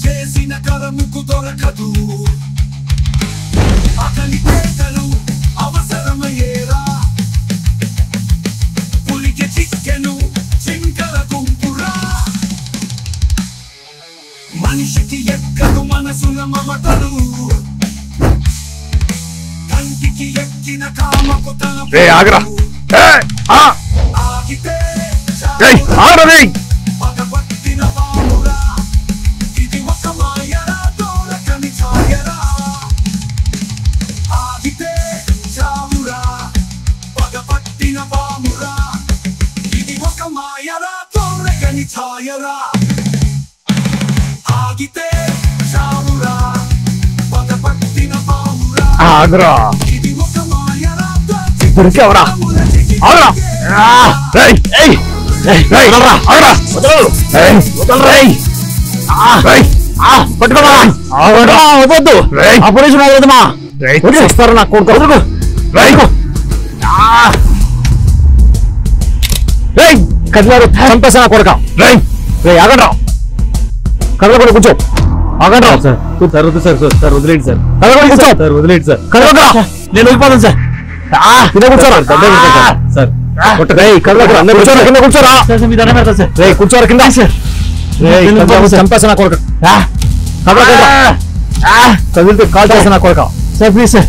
చేసిన కరముకు దొరకదు. అతని పేటలు అవసరమయ్యేరా. పులికి చిక్కెను చింకల గుంపురా. మనిషికి ఎక్కదు మనసుల మమతలు. కంటికి ఎక్కిన కామకు ఆగితే పగబట్టిన పామురా. ఇది ఒక మాయరా దూరకని ఛాయరా. ఆగితే చావురా పగబట్టిన పామురా. ఇది ఒక మాయరా దూరకని ఛాయరా. ఆగితే చావురా పగబట్టిన పామురా. ఆగ్రా ఇది ఒక మాయరా దొరికావరా? ఆగ్రా వద్దు. ఆ పోలీసులు వద్దమా వస్తారు నా కొడుకు. కదిలారు చంపేసా నా కొడుక. ఆగండి రా. కదలకుండా కూర్చో. ఆగండి రా. సార్ వద్దు సార్. సార్ వదిలేండి సార్. కదలకుండా కూర్చో. సార్ వదిలేండి సార్. కదలకుండా నేను వెళ్ళిపోతాను సార్. ఇదే కూర్చోరా. సార్ కూర్చోరా. కూర్చోరా కింద. చంపేసా నా కొడుక. కదిలితే కాల్ చేసా నా కొడుక. Sir please sir.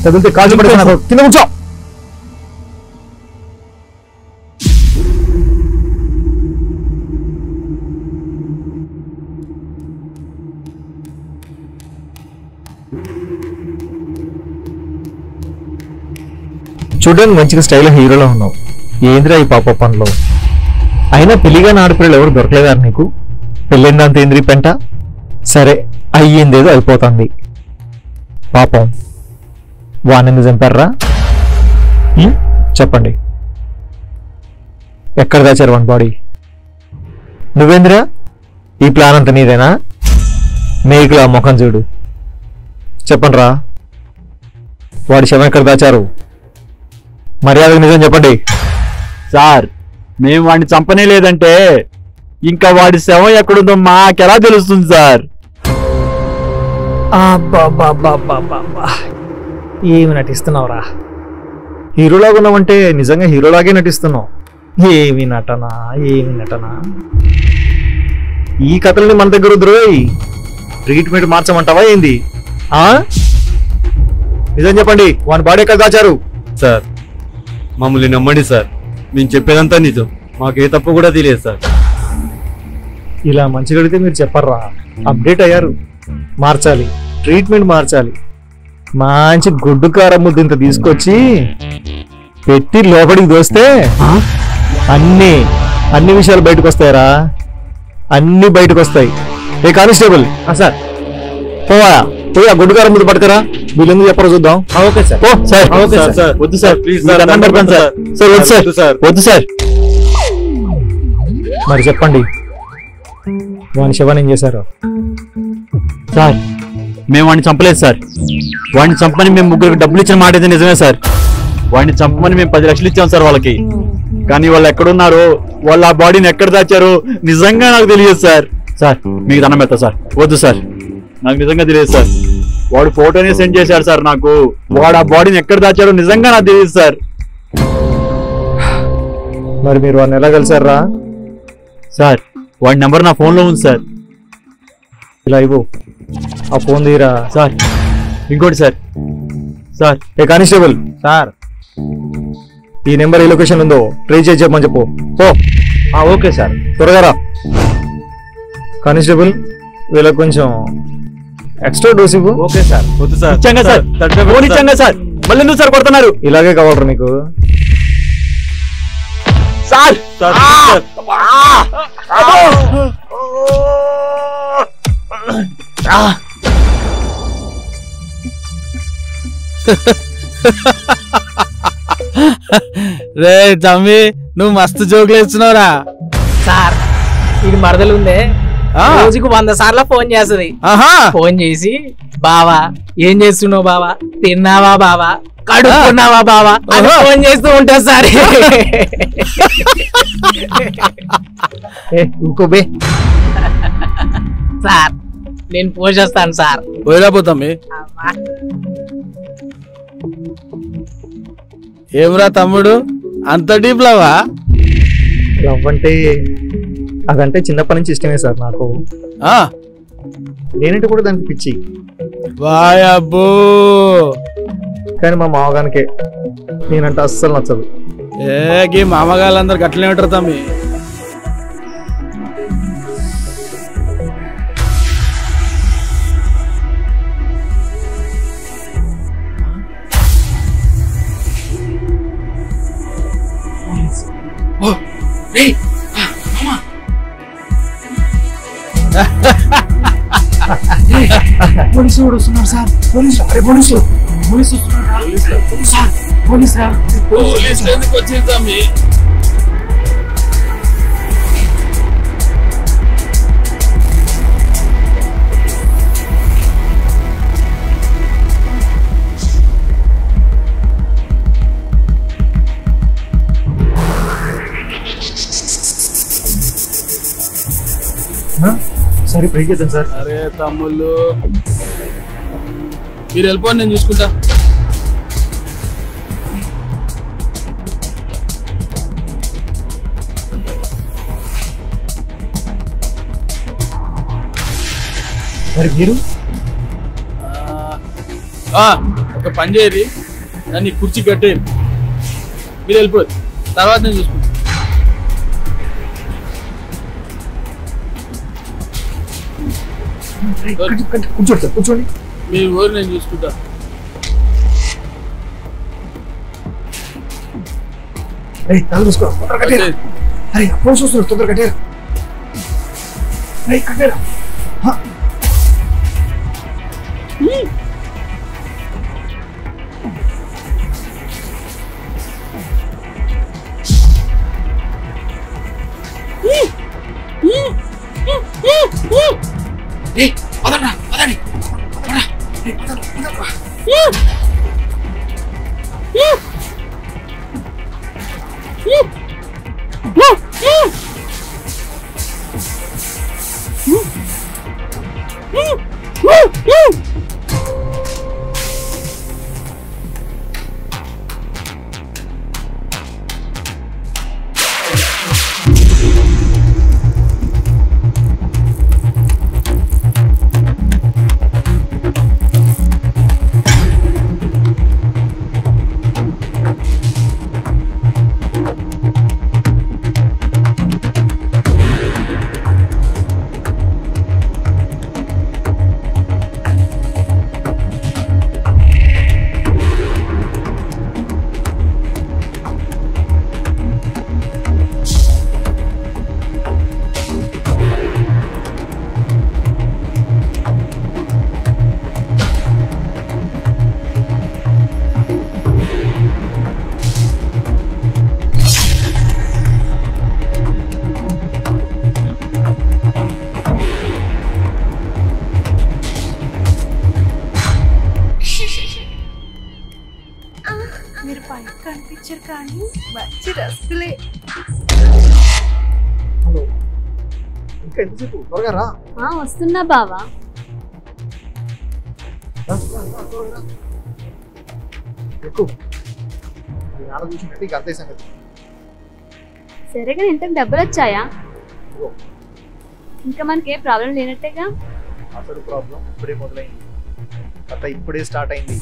కదిలితే కాల్ పడేసా నా కొడుకు. కింద కూర్చో. చూడడానికి మంచిగా స్టైల్ హీరోలో ఉన్నావు. ఏంద్రా ఈ పాప పనిలో? అయినా పెళ్లిగాని ఆడపిల్లలు ఎవరు దొరకలేదారు నీకు? పెళ్ళిందంత ఏంద్రీ పెంట. సరే అయ్యిందేదో అయిపోతుంది. పాపం వాణ్ణి చంపారా? చెప్పండి, ఎక్కడ దాచారు వన్ బాడీ? నువ్వేంద్రా ఈ ప్లాన్ అంతా నీదేనా? మేకులా ముఖం చూడు. చెప్పండి రా, వాడి శవం ఎక్కడ దాచారు? మర్యాదగా నిజం చెప్పండి. సార్ మేము వాడిని చంపనే లేదంటే ఇంకా వాడి శవం ఎక్కడుందో మాకెలా తెలుస్తుంది సార్? ఏమి నటిస్తున్నావురా? హీరోలాగా ఉన్నావంటే నిజంగా హీరోలాగే నటిస్తున్నావు. ఏమి నటన, ఏమి నటన. ఈ కథల్ని మన దగ్గర వద్దురోయ్. ట్రీట్మెంట్ మార్చమంటావా ఏంది? నిజం చెప్పండి, వాని బాడీ ఎక్కడ దాచారు? సార్ మమ్మల్ని నమ్మండి సార్. మేము చెప్పేదంతా నిజం. మాకు ఏ తప్పు కూడా తెలియదు సార్. ఇలా మంచిగా అడిగితే మీరు చెప్పర్రా. అప్డేట్ అయ్యారు. మార్చాలి, ట్రీట్మెంట్ మార్చాలి. మంచి గుడ్డు కారం ముద్ద ఇంత తీసుకొచ్చి పెట్టి లోపలికి దోస్తే అన్ని విషయాలు బయటకు వస్తాయరా. అన్ని బయటకు వస్తాయి. ఏ కానిస్టేబుల్ సార్, పోవా పోయి ఆ గుడ్డు కారం ముద్ద పట్టుకరా. వీళ్ళు ఎందుకు చెప్పరో చూద్దాం. Okay sir. Oh sir, okay sir. వద్దు సార్ ప్లీజ్ సార్. సార్ వద్దు సార్, వద్దు సార్. మరి చెప్పండి, వాని శవాన్ని ఏం చేశారు? సార్ మేము వాడిని చంపలేదు సార్. వాడిని చంపని మేము ముగ్గురికి డబ్బులు ఇచ్చిన మాట అయితే నిజమే సార్. వాడిని చంపమని మేము 10 లక్షలు ఇచ్చాం సార్ వాళ్ళకి. కానీ వాళ్ళు ఎక్కడున్నారో వాళ్ళు ఆ బాడీని ఎక్కడ దాచారో నిజంగా నాకు తెలియదు సార్. సార్ మీకు దండం పెడతా సార్, వద్దు సార్, నాకు నిజంగా తెలియదు సార్. వాడు ఫోటోనే సెండ్ చేశాడు సార్ నాకు. వాడు ఆ బాడీని ఎక్కడ దాచాడో నిజంగా నాకు తెలియదు సార్. మరి మీరు వాడిని ఎలా కలిసారా? సార్ వాడి నెంబర్ నా ఫోన్లో ఉంది సార్. ఇలా ఇవ్వు, ఆ ఫోన్ తీరా. సార్ ఇంకోటి సార్. సార్ ఏ కానిస్టేబుల్ సార్, ఈ నెంబర్ ఏ లొకేషన్ ఉందో ట్రేస్ చేసి చెప్పమని చెప్పు. Okay sir. త్వరగా రా. కానిస్టేబుల్ వీళ్ళకి కొంచెం ఎక్స్ట్రా డోస్ ఇవ్వు. Okay sir. వద్దు సార్, ఇచ్చాంగా సార్, ఫోన్ ఇచ్చాంగా సార్, మళ్ళీ ఎందుకు సార్ కొడుతున్నారు? ఇలాగే కావాలరా మీకు? సార్ రే తమ్మి, నువ్వు మస్తు జోకులు ఇస్తున్నావురా. సార్ ఇది మరదలు ఉందే, రోజుకు 100 సార్లు ఫోన్ చేస్తుంది. ఫోన్ చేసి బావా ఏం చేస్తున్నావు బావా, తిన్నావా బావా, కడుక్కున్నావా బావా అని ఫోన్ చేస్తూ ఉంటా సార్. ఇంకోబే సార్ నేను పోషిస్తాను సార్. పోయిరాపోతామి. ఏమరా తమ్ముడు, అంత డీప్ లవా? లవ్ అంటే అదంటే చిన్నప్పటి నుంచి ఇష్టమే సార్ నాకు. నేనంటే కూడా దానికి పిచ్చి. వాయబ్బో. కానీ మా మామగానికే నేనంటే అస్సలు నచ్చదు. ఏ మామగాళ్ళందరు గట్లనే ఉంటారు తమ్మి. పోలీసు వస్తున్నారు సార్. పోలీసు, అరే పోలీసు, పోలీసు సార్, పోలీసు రా. పోలీసులు ఎందుకు వచ్చింది తమ్మి? సరే బ్రేక్ చేద్దాం సార్. అరే తమ్ముళ్ళు మీరు వెళ్ళిపోండి, నేను చూసుకుంటా. మరి మీరు ఒక పని చేయరి, దాన్ని కుర్చీ కట్టేది, మీరు వెళ్ళిపోదు, తర్వాత నేను చూసుకుంటా. కూర్చోండి సార్, కూర్చోండి. మీరు ఊరు నేను చూసుకుంటా. తల చూసుకో, తొందరగా కట్టేరా. అరే పోలీసు వస్తున్నారు, తొందరగా కట్టేరా. కట్టేరా. ఇంకా ఎంతసేపు త్వరగా రా. వస్తున్నా బావా. ఎక్కువ నాన్న చూసినట్టు ఇక అంతే సంగతి. సరే కానీ ఇంతకు డబ్బులు వచ్చాయా? ఇంకా మనకి ఏ ప్రాబ్లం లేనట్టేగా. అసలు ప్రాబ్లం ఇప్పుడే మొదలైంది, కథ ఇప్పుడే స్టార్ట్ అయింది.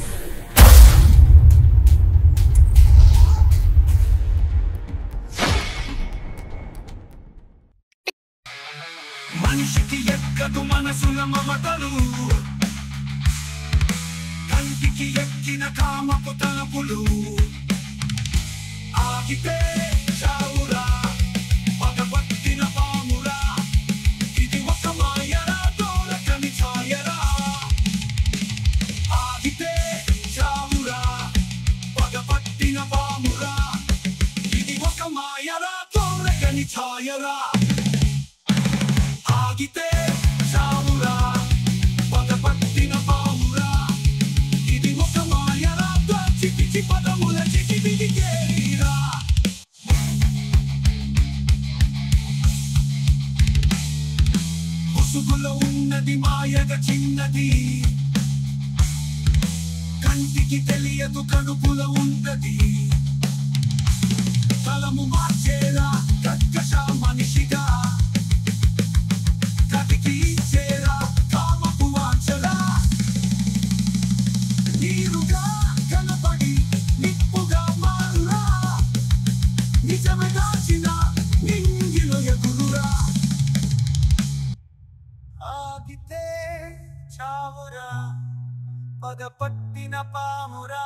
మనిషికి ఎక్కదు మనసుల మమతలు, కంటికి ఎక్కిన కామపు తలపులు, ఆగితే చావురా పగబట్టిన పామురా, ఇది ఒక మాయరా దూరకని ఛాయరా. ఆగితే చావురా పగబట్టిన పామురా, ఇది ఒక మాయరా దూరకని ఛాయరా. ఆగితే చావురా పగబట్టిన పామురా, ఇది ఒక మాయరా చిపిచి పదముల చిటిపిడికేరా. ముసుగులో ఉన్నది మాయగా చిన్నది, కంటికి తెలియదు కనుపులో ఉన్నది. తలము మార్చేరా కర్కశ మనిషిగా, కటికి చేరా కామపు వాంఛరా. నీరుగా కనపడి నిప్పుగా మారురా, నిజమే దాచిన నింగిలో ఎగురురా. ఆగితే చావురా పగపట్టిన పామురా,